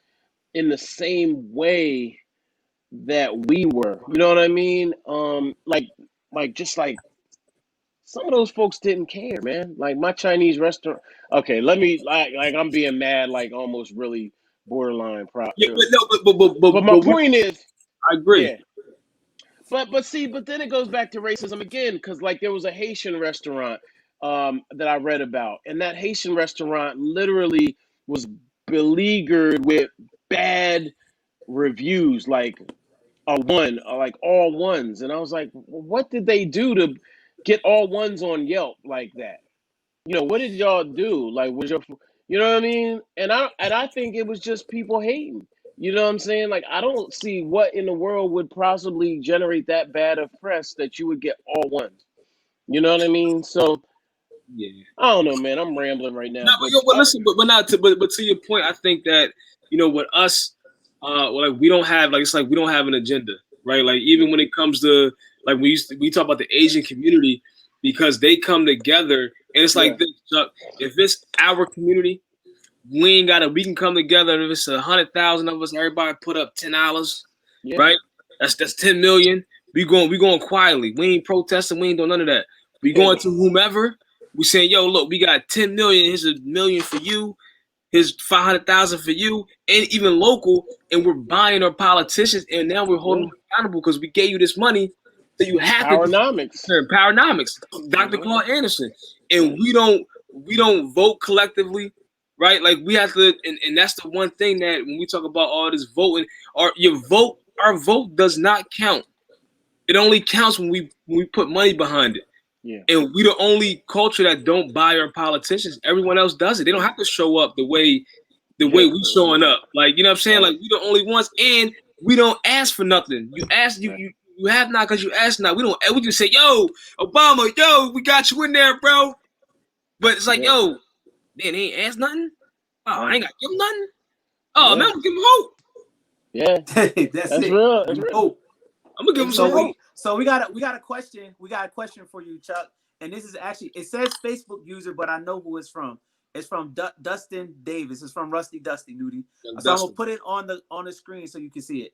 in the same way that we were. You know what I mean? Like just like some of those folks didn't care, man. Like my Chinese restaurant. Okay, let me like I'm being mad, like almost really borderline prop. Yeah, but no, But my but we, point is, I agree. yeah. But then it goes back to racism again, because like there was a Haitian restaurant that I read about, and that Haitian restaurant literally was beleaguered with bad reviews, like a one, like all ones, and I was like, what did they do to get all ones on Yelp like that? What did y'all do? Like, was your, you know what I mean? And I think it was just people hating. You know what I'm saying? Like, I don't see what in the world would possibly generate that bad of press that you would get all ones. You know what I mean? So Yeah. I don't know, man. I'm rambling right now, No, but but yo, but listen, but not to, but to your point, I think that with us, like we don't have like it's like we don't have an agenda, right? Like even when it comes to like we talk about the Asian community because they come together and it's yeah, like this, Chuck. If it's our community, we can come together. And if it's 100,000 of us, everybody put up $10, yeah, right? That's 10 million. We going quietly. We ain't protesting. We ain't doing none of that. We yeah, going to whomever. We saying, yo, look, we got 10 million. Here's a million for you. Here's 500,000 for you, and even local. And we're buying our politicians, and now we're holding yeah. them accountable because we gave you this money, so you have to do Powernomics. Powernomics. Dr. Mhm. Claude Anderson, and Right. we don't vote collectively, right? Like we have to, and that's the one thing that when we talk about all this voting, our vote does not count. It only counts when we put money behind it. Yeah, And we the only culture that don't buy our politicians. Everyone else does it. They don't have to show up the way yeah. we showing up. Like, you know what I'm saying? Right, Like we the only ones, and we don't ask for nothing. You ask right. you have not because you ask not. We just say, yo, Obama, yo, we got you in there, bro. But it's like, Yeah, yo, man, they ain't ask nothing. Oh, I right. ain't got to give them nothing. Oh, man, Yeah, I'm gonna give them hope. yeah. That's That's it. real. That's real. Oh, I'm gonna give them some so Exactly. hope. we got a question. We got a question for you, Chuck. And this is actually it says Facebook user, but I know who it's from. It's from Dustin Davis. It's from Rusty Dusty Nudie. Young So I'm gonna Dustin. put it on the screen so you can see it.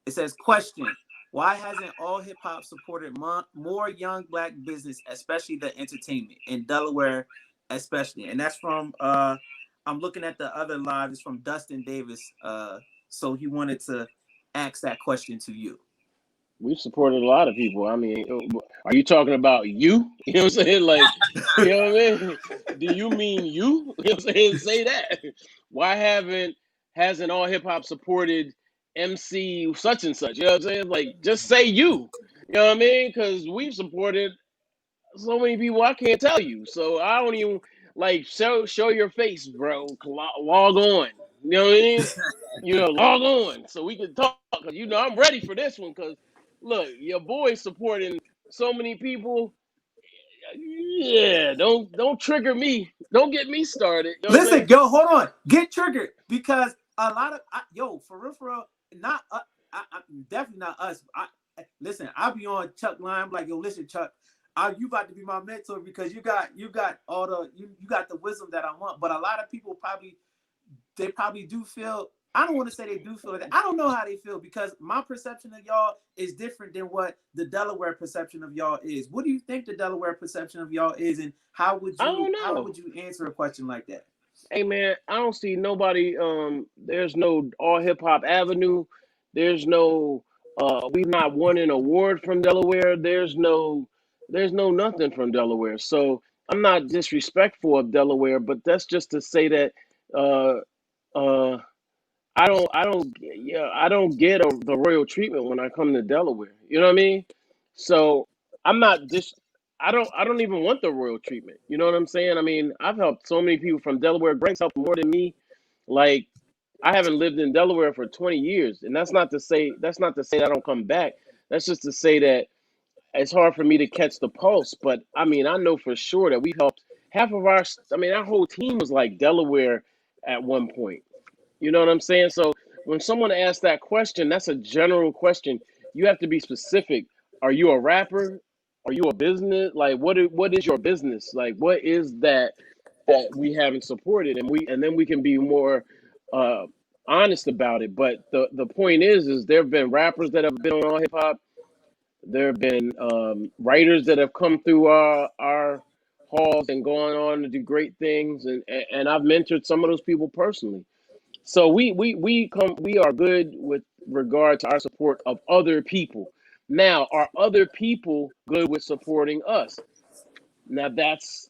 It says question: why hasn't all hip hop supported more young black business, especially the entertainment in Delaware, especially? And that's from I'm looking at the other live. It's from Dustin Davis. So he wanted to ask that question to you. We've supported a lot of people. I mean, are you talking about you? You know what I'm saying? Like, you know what I mean? Do you mean you? You know what I'm saying? Say that. Why hasn't all hip hop supported MC such and such? You know what I'm saying? Like, just say you. You know what I mean? Because we've supported so many people I can't tell you. So I don't even like show your face, bro. Log on. You know what I mean? Log on so we can talk. Cause I'm ready for this one. Cause look, your boy supporting so many people. Yeah, don't trigger me. Don't get me started. You know what I'm Listen, saying? yo, hold on. Get triggered because a lot of for real, not definitely not us. Listen. I'll be on Chuck line. I'm like, yo, listen, Chuck. You about to be my mentor because you got all the you got the wisdom that I want. But a lot of people probably do feel. I don't want to say they do feel that. I don't know how they feel because my perception of y'all is different than what the Delaware perception of y'all is. What do you think the Delaware perception of y'all is, and how would I don't know. you answer a question like that? Hey man, I don't see nobody. There's no all hip hop avenue. There's no. We've not won an award from Delaware. There's no nothing from Delaware. So I'm not disrespectful of Delaware, but that's just to say that. Uh, uh, I don't get the royal treatment when I come to Delaware. You know what I mean? So I'm not just. I don't even want the royal treatment. You know what I'm saying? I mean, I've helped so many people from Delaware. Greg's helped more than me. Like I haven't lived in Delaware for 20 years, and that's not to say I don't come back. That's just to say that it's hard for me to catch the pulse, but I mean, I know for sure that we've helped half of our. I mean, our whole team was like Delaware at one point. You know what I'm saying? So when someone asks that question, that's a general question. You have to be specific. Are you a rapper? Are you a business? Like, what is your business? Like, what is that we haven't supported, and then we can be more uh, honest about it. But the point is there have been rappers that have been on All Hip Hop. There have been writers that have come through our halls and gone on to do great things, and I've mentored some of those people personally. So we are good with regard to our support of other people. Now, are other people good with supporting us? Now that's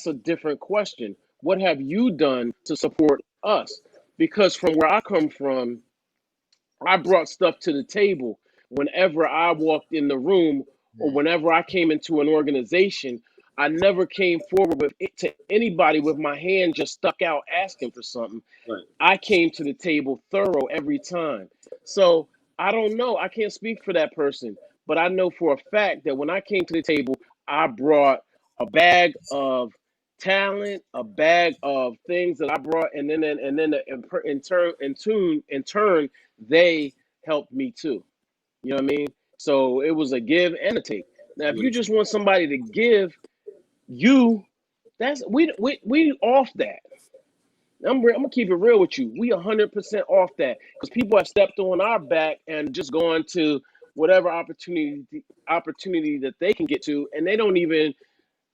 a different question. What have you done to support us? Because from where I come from, I brought stuff to the table whenever I walked in the room or whenever I came into an organization. I never came forward with it to anybody with my hand just stuck out asking for something. Right. I came to the table thorough every time. So I don't know. I can't speak for that person, but I know for a fact that when I came to the table, I brought a bag of talent, a bag of things that I brought, and then in turn, they helped me too. You know what I mean? So it was a give and a take. Now, if you just want somebody to give you, that's we off that. I'm gonna keep it real with you. We 100% off that because people have stepped on our back and just gone to whatever opportunity that they can get to, and they don't even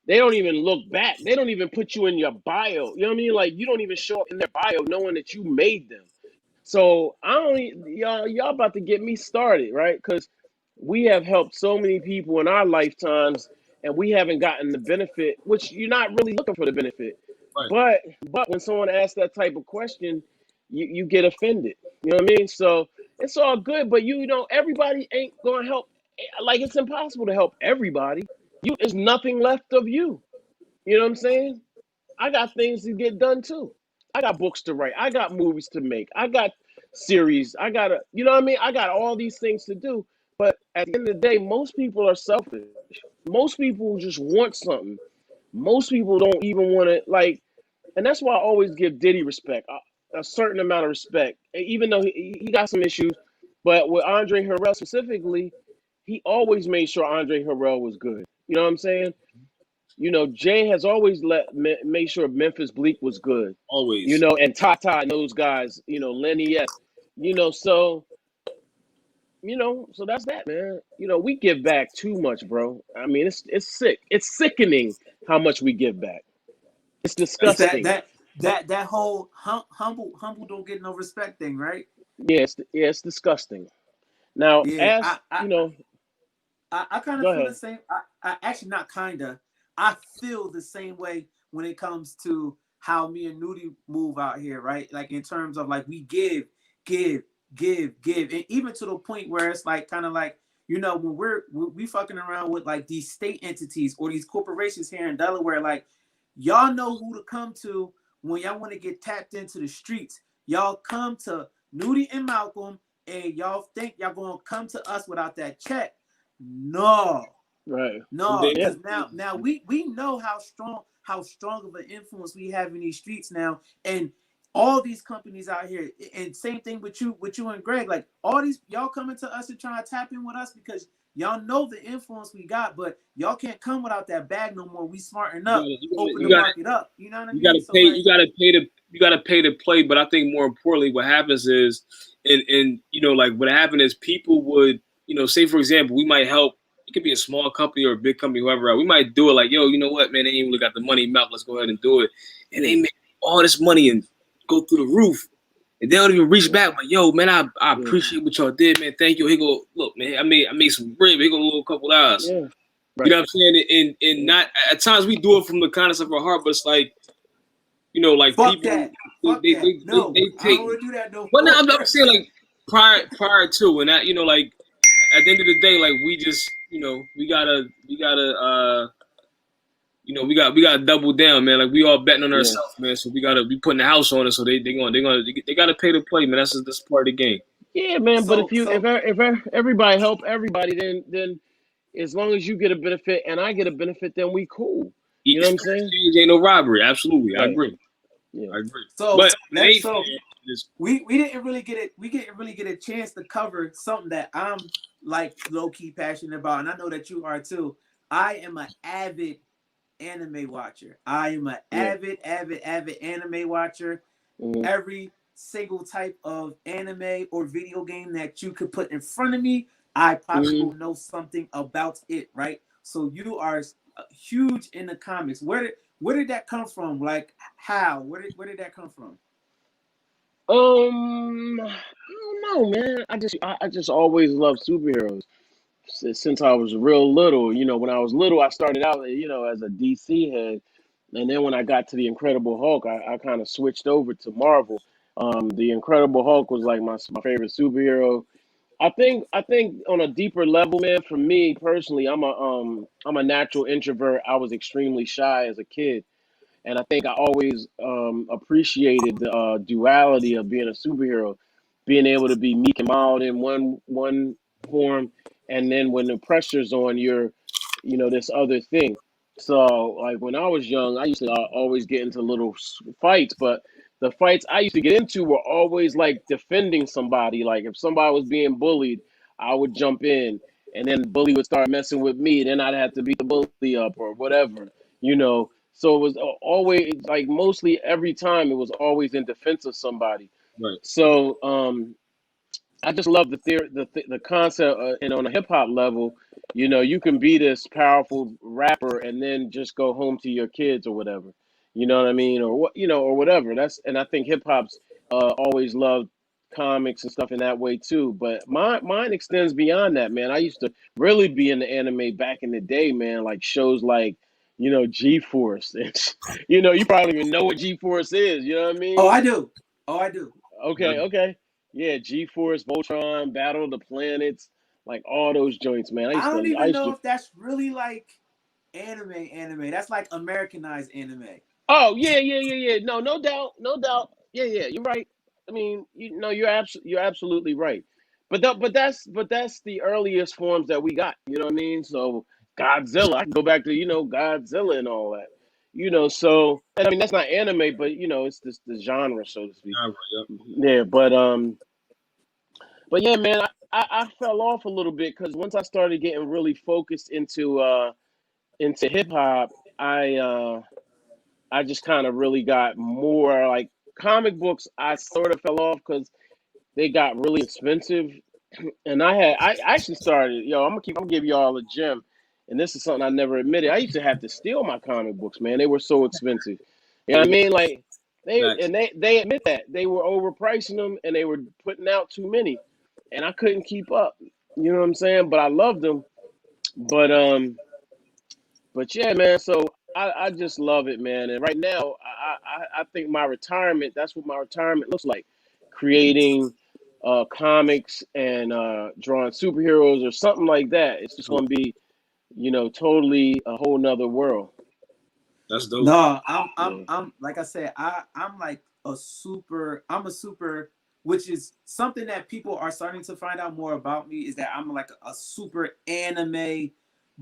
look back. They don't even put you in your bio. You know what I mean? Like you don't even show up in their bio knowing that you made them. So I don't y'all about to get me started, right? Because we have helped so many people in our lifetimes, and we haven't gotten the benefit, which you're not really looking for the benefit. Right. But when someone asks that type of question, you get offended. You know what I mean? So it's all good, but everybody ain't gonna help. Like it's impossible to help everybody. There's nothing left of you. You know what I'm saying? I got things to get done too. I got books to write. I got movies to make. I got series. You know what I mean? I got all these things to do. But at the end of the day, most people are selfish. Most people just want something. Most people don't even want to and that's why I always give Diddy respect, a certain amount of respect, even though he got some issues. But with Andre Harrell specifically, he always made sure Andre Harrell was good. You know what I'm saying? Jay has always made sure Memphis Bleak was good. Always. And Tata and those guys. Lenny S. So so that's that, man. We give back too much, bro. I mean, it's sick. It's sickening how much we give back. It's It's disgusting. that whole humble don't get no respect thing, right? Yeah, it's disgusting. Now, Yeah, I kind go of feel ahead. the same. I actually not kinda. I feel the same way when it comes to how me and Nudie move out here, right? Like in terms of like we give, and even to the point where it's like kind of like when we fucking around with like these state entities or these corporations here in Delaware, like y'all know who to come to when y'all want to get tapped into the streets. Y'all come to Nudie and Malcolm, and y'all think y'all gonna come to us without that check. No, Right. no, Yeah. because now we know how strong of an influence we have in these streets now, and all these companies out here, and same thing with you and Greg, like all these y'all coming to us and trying to tap in with us because y'all know the influence we got, but y'all can't come without that bag no more. We smarten up, open the market up. You know what I mean? You gotta pay to play. But I think more importantly, what happens is, and like what happened is people would, say for example, we might help. It could be a small company or a big company, whoever. We might do it like, yo, you know what, man? They ain't really got the money, Mount. Let's go ahead and do it. And they make all this money and go through the roof. And they don't even reach back, like, yo, man, I appreciate what y'all did, man. Thank you. He go, look, man, I made some bread. He go a little couple hours. Yeah. Right. You know what I'm saying? And not at times we do it from the kindness of our heart, but it's like, like fuck people that. they Fuck that. No, they I take. don't want to do that no Well, more. no, I'm saying like prior to, and that like at the end of the day, like we just we gotta we gotta double down, man. Like we all betting on ourselves, man. So we gotta be putting the house on it. So they gotta pay to play, man. That's part of the game. Yeah, man. But So if everybody help everybody, then as long as you get a benefit and I get a benefit, then we cool. You know what I'm saying? Exchange ain't no robbery. Absolutely, I Right. agree. Yeah. I agree. So But let's hey, so just we didn't really get it. We didn't really get a chance to cover something that I'm like low key passionate about, and I know that you are too. I am an avid anime watcher. I am an Yeah. avid anime watcher. Mm-hmm. Every single type of anime or video game that you could put in front of me, I probably Mm-hmm. will know something about it, right? So you are huge in the comics. Where did that come from? Like how? Where did that come from? I don't know, man. I just always loved superheroes since I was real little. You know, when I was little, I started out, as a DC head, and then when I got to the Incredible Hulk, I kind of switched over to Marvel. The Incredible Hulk was like my favorite superhero. I think on a deeper level, man. For me personally, I'm a natural introvert. I was extremely shy as a kid. And I think I always appreciated the duality of being a superhero, being able to be meek and mild in one form, and then when the pressure's on, you're, this other thing. So, like when I was young, I used to always get into little fights, but the fights I used to get into were always like defending somebody. Like if somebody was being bullied, I would jump in, and then the bully would start messing with me. Then I'd have to beat the bully up or whatever, you know. So it was always like mostly every time it was always in defense of somebody. right, So I just love the theory, the concept, and on a hip hop level, you can be this powerful rapper and then just go home to your kids or whatever. You know what I mean, or what or whatever. And I think hip hop's always loved comics and stuff in that way too. But mine extends beyond that, man. I used to really be in the anime back in the day, man. Like shows like G Force. You probably even know what G Force is. You know what I Oh, mean? I do. Oh, I do. Okay, okay. Yeah, G-Force, Voltron, Battle of the Planets, like all those joints, man. I I used don't to I even used know to if that's really like anime. That's like Americanized anime. Oh, yeah, yeah, yeah, yeah. No, no doubt. No doubt. Yeah, yeah, you're right. I mean, you're absolutely right. But that's the earliest forms that we got, you know what I mean? So Godzilla, I can go back to, Godzilla and all that. So and I mean that's not anime, but it's just the genre, so to speak. all right, yep. Yeah, but yeah, man, I fell off a little bit because once I started getting really focused into hip hop, I just kind of really got more like comic books. I sort of fell off because they got really expensive, and I actually started. I'm gonna give you all a gem, and this is something I never admitted. I used to have to steal my comic books, man. They were so expensive. You know what I mean? Like Facts. they admit that they were overpricing them and they were putting out too many, and I couldn't keep up. You know what I'm saying? But I loved them. But yeah, man. So I just love it, man. And right now, I think my retirement. That's what my retirement looks like, creating comics and drawing superheroes or something like that. It's just going to be, totally a whole nother world. That's dope. No, I'm I'm Yeah. I'm like I said, I'm like I'm a super, which is something that people are starting to find out more about me, is that I'm like a super anime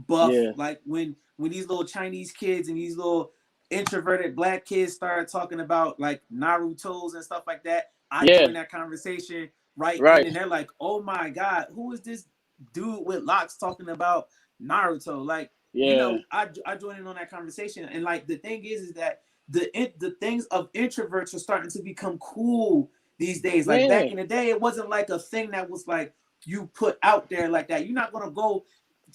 buff. Yeah. Like when these little Chinese kids and these little introverted black kids start talking about like Naruto's and stuff like that, I Yeah. join that conversation right in, Right. and they're like, "Oh my god, who is this dude with locks talking about Naruto?" Like, Yeah. I join in on that conversation, and like the thing is that the things of introverts are starting to become cool these days. Like back Yeah. in the day, it wasn't like a thing that was like you put out there like that. You're not gonna go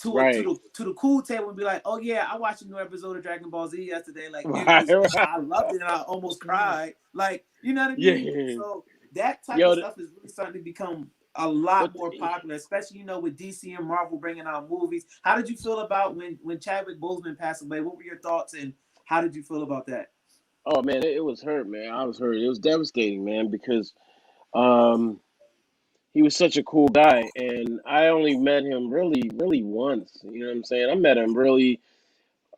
Right. to the cool table and be like, oh yeah, I watched a new episode of Dragon Ball Z yesterday. Like it Right. was, Right. I loved it and I almost cried. Like, you know what I mean? Yeah. So that type of Yo. stuff is really starting to become a lot But more popular, especially with DC and Marvel bringing out movies. How did you feel about when Chadwick Boseman passed away? What were your thoughts and how did you feel about that? oh man, it was hurt, man. I was hurt. It was devastating, man, because um he was such a cool guy, and I only met him really, really once. You know what I'm saying? I met him really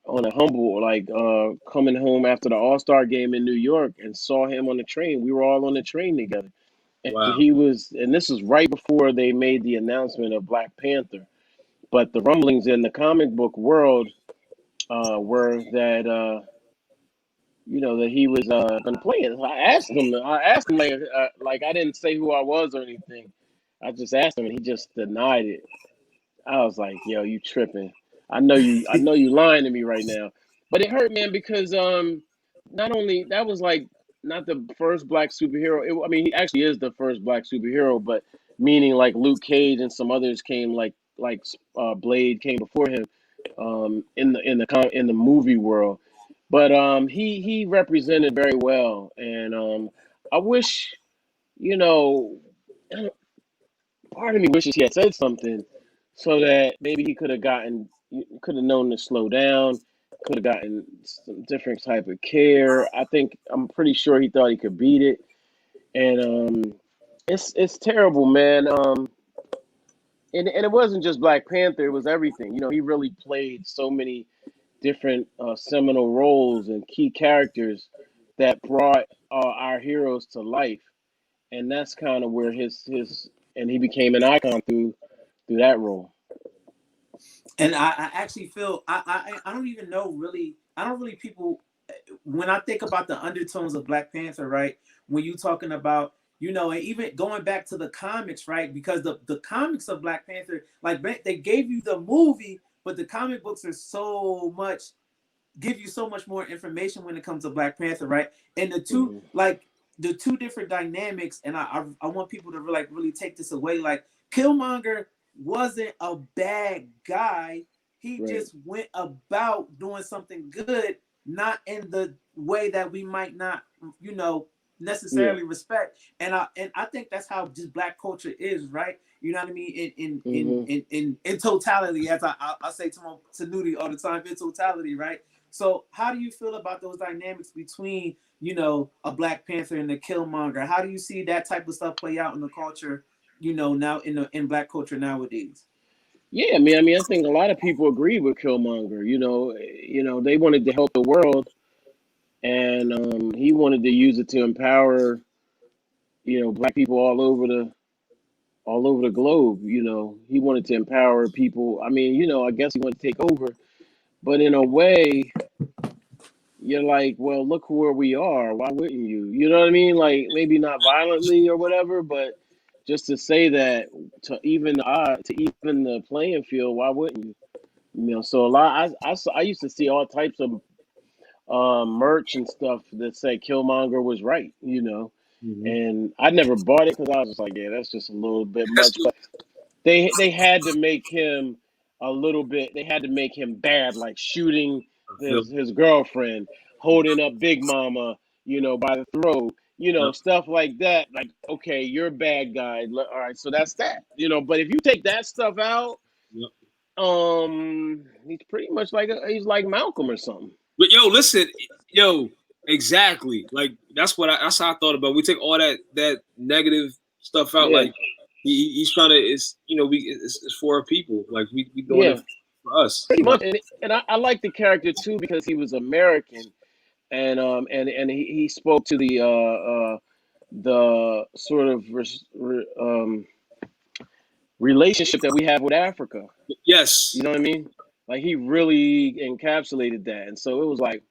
on a humble, like coming home after the All Star game in New York, and saw him on the train. We were all on the train together, and Wow. he was, and this was right before they made the announcement of Black Panther, But the rumblings in the comic book world were that that he was going to play it. So I asked him like I didn't say who I was or anything. I just asked him, and he just denied it. I was like, "Yo, you tripping? I know you lying to me right now." But it hurt, man, because not only that was like not the first black superhero. I mean, he actually is the first black superhero, but meaning like Luke Cage and some others came Blade came before him in the movie world. But he represented very well, and I wish you know part of me wishes he had said something so that maybe he could have known to slow down, could have gotten some different type of care. I'm pretty sure he thought he could beat it, and it's terrible, man. And it wasn't just Black Panther; it was everything. He really played so many different seminal roles and key characters that brought our heroes to life, and that's kind of where his and he became an icon through that role. And I actually feel I don't even know really. I don't really people when I think about the undertones of Black Panther, right? When you talking about and even going back to the comics, right? Because the comics of Black Panther, like they gave you the movie, but the comic books are give you so much more information when it comes to Black Panther, right? And the two different dynamics, and I want people to really take this away. Like Killmonger wasn't a bad guy. He just went about doing something good, not in the way that we might not, necessarily respect. And I think that's how just Black culture is, right? You know what I mean? In totality, as I say to Nudie all the time, in totality, right? So how do you feel about those dynamics between, a Black Panther and the Killmonger? How do you see that type of stuff play out in the culture, now in Black culture nowadays? Yeah, I mean, I think a lot of people agree with Killmonger. They wanted to help the world, and he wanted to use it to empower, Black people all over the globe. He wanted to empower people. I mean, I guess he wanted to take over, but in a way, you're like, well, look where we are. Why wouldn't you? You know what I mean? Like maybe not violently or whatever, but just to say that to even the playing field, why wouldn't you? So a lot. I used to see all types of merch and stuff that said Killmonger was right. Mhm. And I never bought it because I was just like, yeah, that's just a little bit That's much. But they had to make him a little bit. They had to make him bad, like shooting I feel. his girlfriend, holding up Big Mama, by the throat, Yep. stuff like that. Like, okay, you're a bad guy. All right, so that's that. But if you take that stuff out, Yep. he's pretty much he's like Malcolm or something. But yo, listen, yo, exactly. Like that's how I thought about it. We take all that negative stuff out. Yeah, Like he's trying to. It's for our people. Like we doing yeah, it for us. pretty much. And I like the character too because he was American, and he spoke to the sort of relationship that we have with Africa. Yes. You know what I mean? Like he really encapsulated that, and so it was like,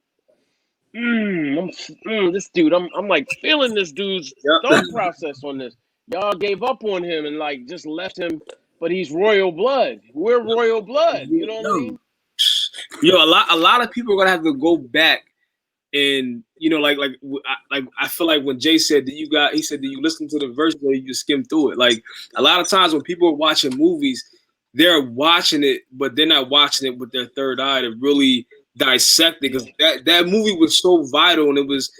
this dude. I'm like feeling this dude's Yep. thought process on this. Y'all gave up on him and like just left him, but he's royal blood. We're royal blood. You know what I Yo, mean? yo, a lot of people are gonna have to go back and I feel like when Jay said that he said that you listen to the verse or you just skim through it. Like a lot of times when people are watching movies, they're watching it, but they're not watching it with their third eye to really dissect it because that movie was so vital and it was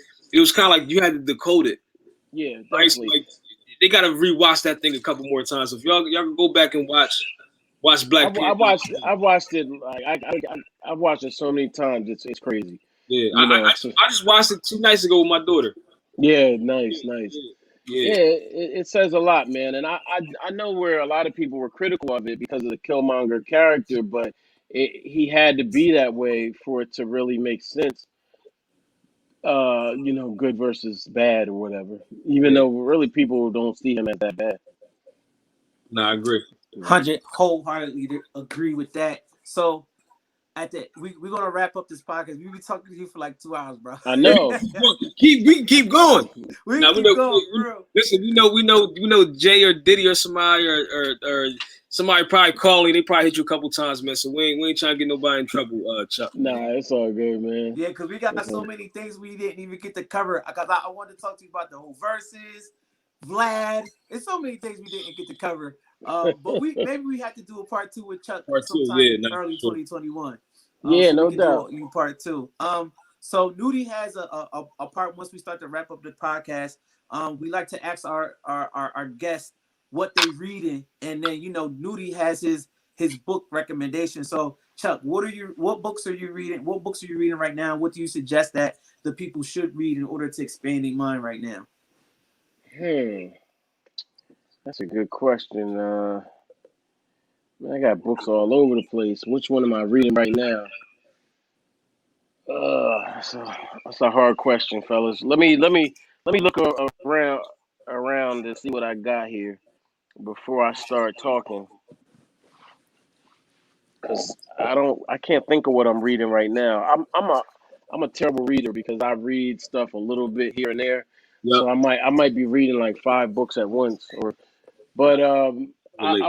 kind of like you had to decode it, Yeah, right? So definitely. like they got to rewatch that thing a couple more times. So if y'all can go back and watch Black I Panther. watched it like I've watched it so many times. It's crazy. Yeah, I just watched it 2 nights ago with my daughter. Yeah, nice. Yeah. Yeah, it says a lot, man. And I know where a lot of people were critical of it because of the Killmonger character, but he had to be that way for it to really make sense. Good versus bad or whatever. Even Yeah. though really people don't see him as that bad. No, I agree. 100 wholeheartedly agree with that. So we're gonna wrap up this podcast. We be talking to you for like 2 hours, bro. I know. We can keep going. we now, keep we know, going, bro. Listen, we know Jay or Diddy or somebody or somebody probably calling. They probably hit you a couple times, man. So we ain't trying to get nobody in trouble, Chuck. Nah, it's all good, man. Yeah, because we got so many things we didn't even get to cover. Because I wanted to talk to you about the whole verses, Vlad. There's so many things we didn't get to cover. But maybe we have to do a part 2 with Chuck sometime in early 2021. Yeah, so no we can doubt. do part 2. So Nudie has a part once we start to wrap up the podcast. We like to ask our guests what they reading, and then Nudie has his book recommendation. So Chuck, what books are you reading? What books are you reading right now? What do you suggest that the people should read in order to expand their mind right now? That's a good question. I got books all over the place. Which one am I reading right now? That's a hard question, fellas. Let me look around and see what I got here before I start talking. Cause I can't think of what I'm reading right now. I'm a terrible reader because I read stuff a little bit here and there. Yep. So I might be reading like 5 books at once. But I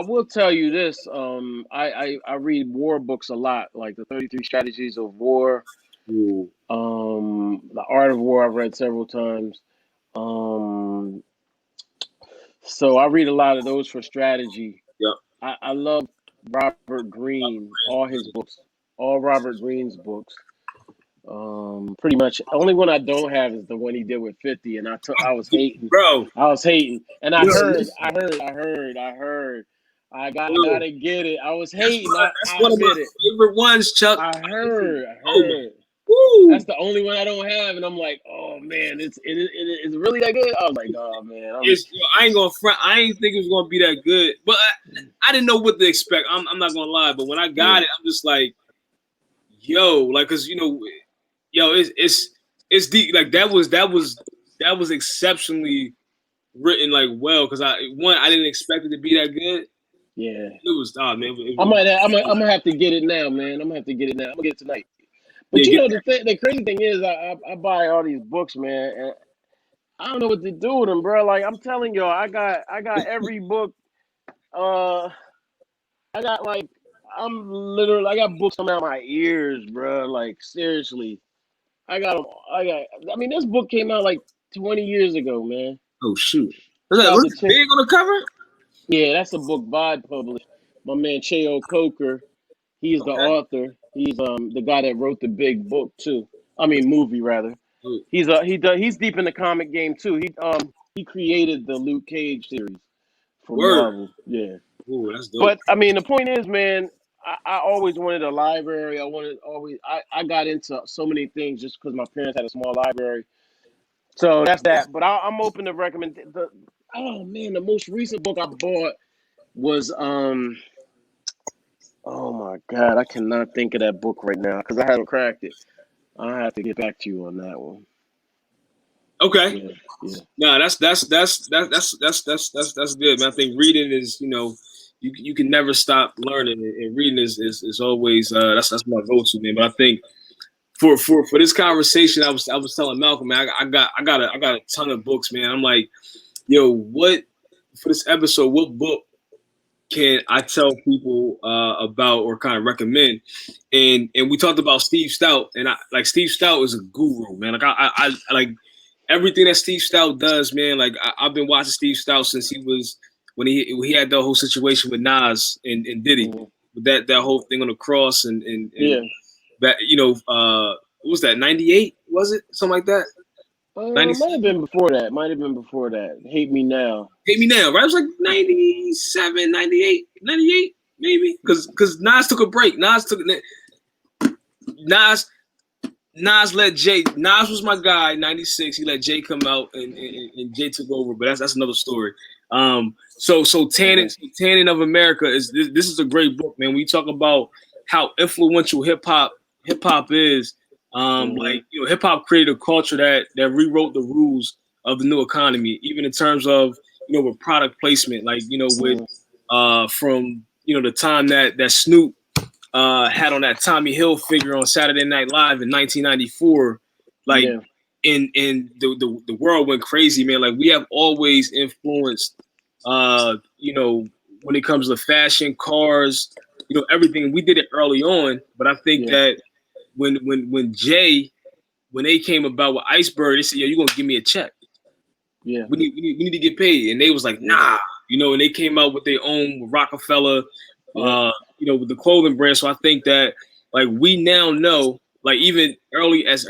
will tell you this. I read war books a lot, like the 33 Strategies of War. The Art of War I've read several times. So I read a lot of those for strategy. Yep. I love Robert Greene, all his books, all Robert Greene's books. Pretty much. Only one I don't have is the one he did with 50, and I was hating, bro. I was hating, and I heard. I gotta get it. I was hating. That's one of my favorite ones, Chuck. I heard. Woo. That's the only one I don't have, and I'm like, oh man, it's really that good. I was like, oh man, I ain't gonna front. I ain't think it was gonna be that good, but I didn't know what to expect. I'm not gonna lie, but when I got it, I'm just like, yo, like, cause it's deep. Like that was exceptionally written, like, well, because I didn't expect it to be that good. Yeah, it was. Man, I'm gonna have to get it now, man. I'm gonna get it tonight. But the crazy thing is, I buy all these books, man, and I don't know what to do with them, bro. Like I'm telling y'all, I got every book. I got books coming out my ears, bro. Like seriously, I got them. I mean, this book came out like 20 years ago, man. Oh shoot! Looks big on the cover. Yeah, that's a book Bod published. My man Cheo Coker, he's the author. He's the guy that wrote the big book too. I mean movie rather. He's deep in the comic game too. He created the Luke Cage series for Marvel. Yeah. Ooh, that's dope. But I mean the point is, man, I always wanted a library. I got into so many things just because my parents had a small library. So that's that. But I'm open to recommend the most recent book I bought was oh my God, I cannot think of that book right now because I haven't cracked it. I have to get back to you on that one. Okay. Yeah. No, that's good, man. I think reading is, you can never stop learning, and reading is always that's my go-to, man. But I think for this conversation, I was telling Malcolm, man, I got a ton of books, man. I'm like, yo, what for this episode? What book can I tell people about or kind of recommend? And we talked about Steve Stout, and Steve Stout is a guru, man. Like I like everything that Steve Stout does, man. Like I've been watching Steve Stout since when he had the whole situation with Nas and Diddy, with that whole thing on the cross and that what was that, 98? Was it something like that? Might have been before that. Hate Me Now, right? It was like 97, 98, maybe, because Nas took a break. Nas let Jay. Nas was my guy. 96. He let Jay come out, and Jay took over. But that's another story. So Tannin of America this is a great book, man. We talk about how influential hip hop is. Hip hop created a culture that rewrote the rules of the new economy, even in terms of with product placement, with from the time that Snoop had on that Tommy Hill figure on Saturday Night Live in 1994, like, Yeah. and the world went crazy, man. Like, we have always influenced, when it comes to fashion, cars, everything. We did it early on, but I think Yeah. that when Jay, when they came about with Iceberg, they said, "Yo, you gonna give me a check? Yeah. We need to get paid." And they was like, "Nah," and they came out with their own Rockefeller, Yeah. with the clothing brand. So I think that, like, we now know, like, even early as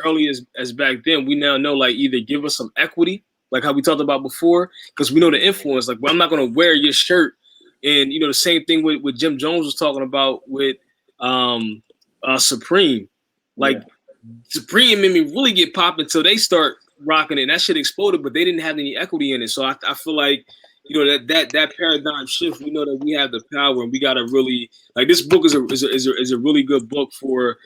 back then, we now know, like, either give us some equity, like how we talked about before, because we know the influence. Like, well, I'm not gonna wear your shirt, and the same thing with Jim Jones was talking about with Supreme, like. Yeah. Supreme made me really get popped until they start rocking it. And that shit exploded, but they didn't have any equity in it. So I feel like, that paradigm shift. We know that we have the power, and we gotta really, like, this book is a really good book for.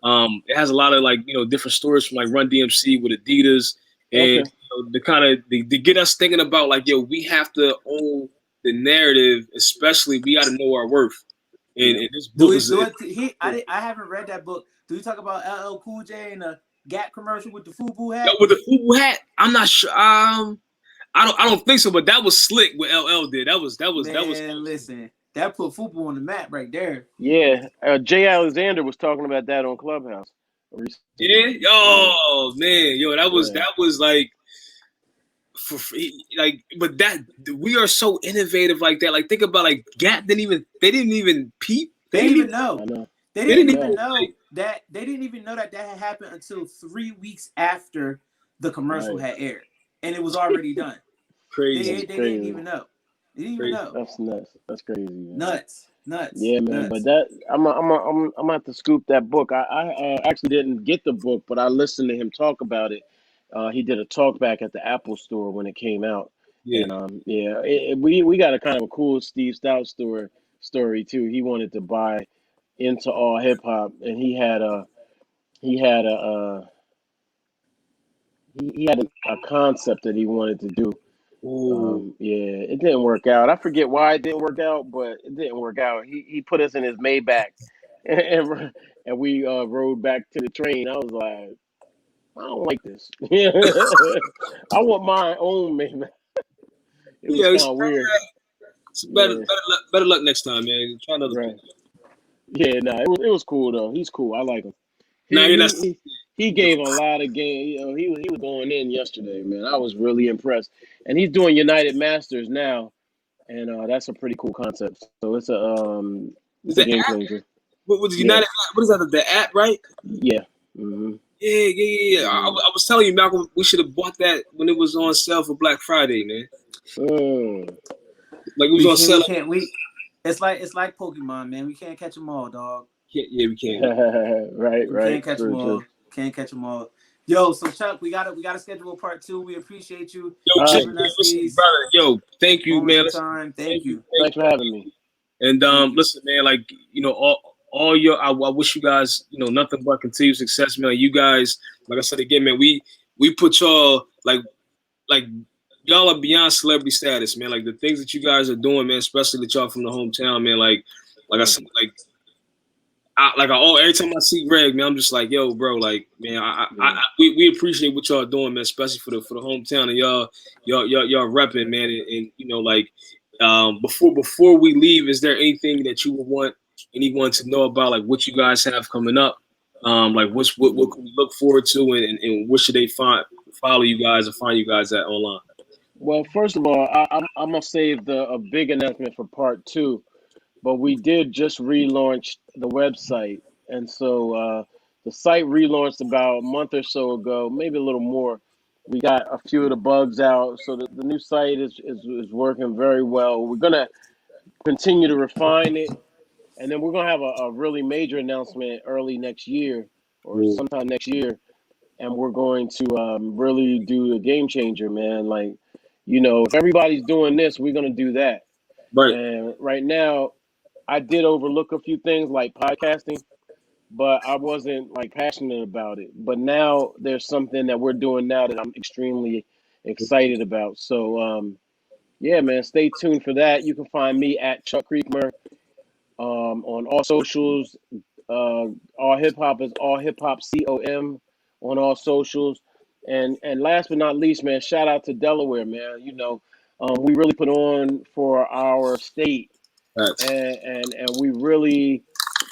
It has a lot of, like, different stories from, like, Run DMC with Adidas, and Okay. the kind of to get us thinking about, like, yo, we have to own the narrative. Especially, we got to know our worth. And, Yeah. and this book is. I haven't read that book. Do you talk about LL Cool J and the Gap commercial with the FUBU hat? With the FUBU hat, I'm not sure. I don't think so. But that was slick. What LL did. That was. Man, listen, that put FUBU on the map right there. Yeah. Jay Alexander was talking about that on Clubhouse recently. Yeah. Oh man, yo, that was like. But that we are so innovative like that. Like, think about, like, Gap they didn't even peep. They didn't even know. I know. They didn't even know that. They didn't even know that had happened until 3 weeks after the commercial had aired, and it was already done. Crazy. They didn't even know. They didn't even know. That's nuts. That's crazy. Man. Nuts. Yeah, man. Nuts. But that I'm gonna have to scoop that book. I actually didn't get the book, but I listened to him talk about it. He did a talk back at the Apple store when it came out. Yeah. And we got a kind of a cool Steve Stout story too. He wanted to buy into AllHipHop, and he had a concept that he wanted to do. It didn't work out. I forget why it didn't work out, but it didn't work out. He put us in his Maybach, and we rode back to the train. I was like, I don't like this. I want my own Maybach. It was kind of weird. Better luck next time, man. Try another thing. Yeah, no, it was cool though. He's cool. I like him. He gave a lot of game. He was going in yesterday, man. I was really impressed. And he's doing United Masters now, and that's a pretty cool concept. So it's a game changer. What was United? What is that? The app, right? Yeah. Mm-hmm. Yeah. I was telling you, Malcolm, we should have bought that when it was on sale for Black Friday, man. Like, it was on sale. It's like Pokemon, man. We can't catch them all, dog. Yeah, we can't. Right. Can't catch them all. Can't catch them all. Yo, so Chuck, we gotta schedule a part 2. We appreciate you. Yo, Chuck, brother. Yo, thank you, man. Thank you. Thanks for having me. And listen, man, like, all your, I wish you guys, nothing but continued success, man. You guys, like I said again, man, we put y'all like y'all are beyond celebrity status, man. Like, the things that you guys are doing, man, especially that y'all from the hometown, man. Like I said, every time I see Greg, man, I'm just like, yo, bro, like, man, we appreciate what y'all doing, man, especially for the hometown, and y'all repping, man, and before we leave, is there anything that you would want anyone to know about, like, what you guys have coming up, like what can we look forward to, and what should they follow you guys or find you guys at online? Well, first of all, I'm gonna save a big announcement for part 2. But we did just relaunch the website, and so the site relaunched about a month or so ago, maybe a little more. We got a few of the bugs out, so the new site is working very well. We're gonna continue to refine it, and then we're gonna have a really major announcement early next year or sometime next year, and we're going to really do a game changer, man. Like, if everybody's doing this, we're gonna do that. Right. And right now, I did overlook a few things like podcasting, but I wasn't like passionate about it. But now there's something that we're doing now that I'm extremely excited about. So yeah, man, stay tuned for that. You can find me at Chuck Creekmur on all socials. All hip hop is AllHipHop on all socials. And last but not least, man, shout out to Delaware, man. We really put on for our state, Facts. and we really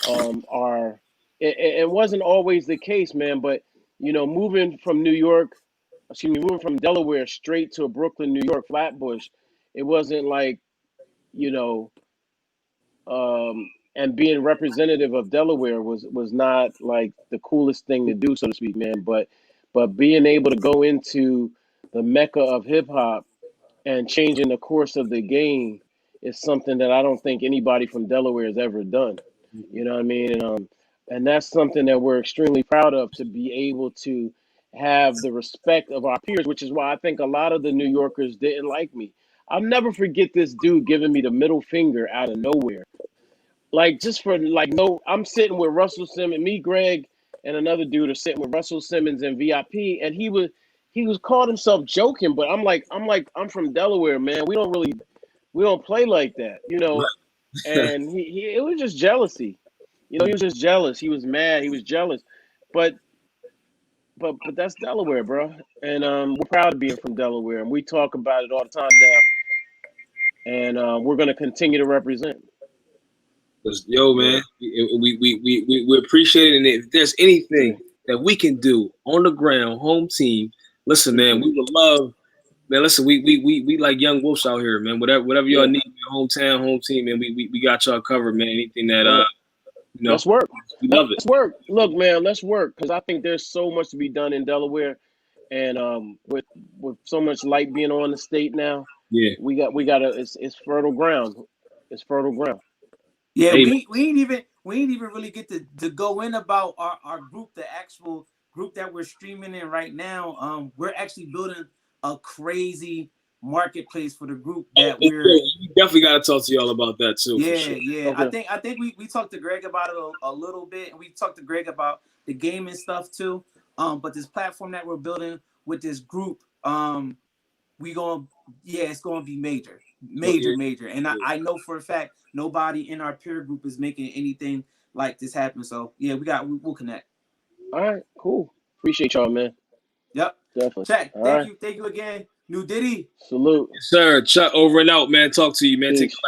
are. It wasn't always the case, man, but moving from moving from Delaware straight to Brooklyn, New York, Flatbush, it wasn't like you know and being representative of Delaware was not like the coolest thing to do, so to speak, man. But being able to go into the mecca of hip hop and changing the course of the game is something that I don't think anybody from Delaware has ever done. You know what I mean? And that's something that we're extremely proud of, to be able to have the respect of our peers, which is why I think a lot of the New Yorkers didn't like me. I'll never forget this dude giving me the middle finger out of nowhere. Like, just for like, no, I'm sitting with Russell Simmons, me, Greg, and another dude are sitting with Russell Simmons and VIP, and he was called himself joking, but I'm from Delaware, man. We don't play like that, And it was just jealousy, He was just jealous. He was mad. He was jealous, but that's Delaware, bro. And we're proud of being from Delaware, and we talk about it all the time now. And we're gonna continue to represent. Yo, man, we appreciate it. And if there's anything that we can do on the ground, home team, listen, man, we would love, man. Listen, we like young wolves out here, man. Whatever y'all need, hometown, home team, man. We got y'all covered, man. Anything that let's work. We love it. Let's work. Look, man, let's work, because I think there's so much to be done in Delaware, and with so much light being on the state now, we got it's fertile ground. It's fertile ground. Yeah, we ain't even really get to go in about our group, the actual group that we're streaming in right now. We're actually building a crazy marketplace for the group that we're. You definitely got to talk to y'all about that too. Yeah, for sure. yeah. Okay. I think we talked to Greg about it a little bit, and we talked to Greg about the gaming stuff too. But this platform that we're building with this group, it's gonna be major. And I know for a fact nobody in our peer group is making anything like this happen. So yeah, we'll connect. All right, cool. Appreciate y'all, man. Yep. Definitely. Check. Thank you again. New Diddy. Salute. Sir, Chuck, over and out, man. Talk to you, man. Peace. Take care.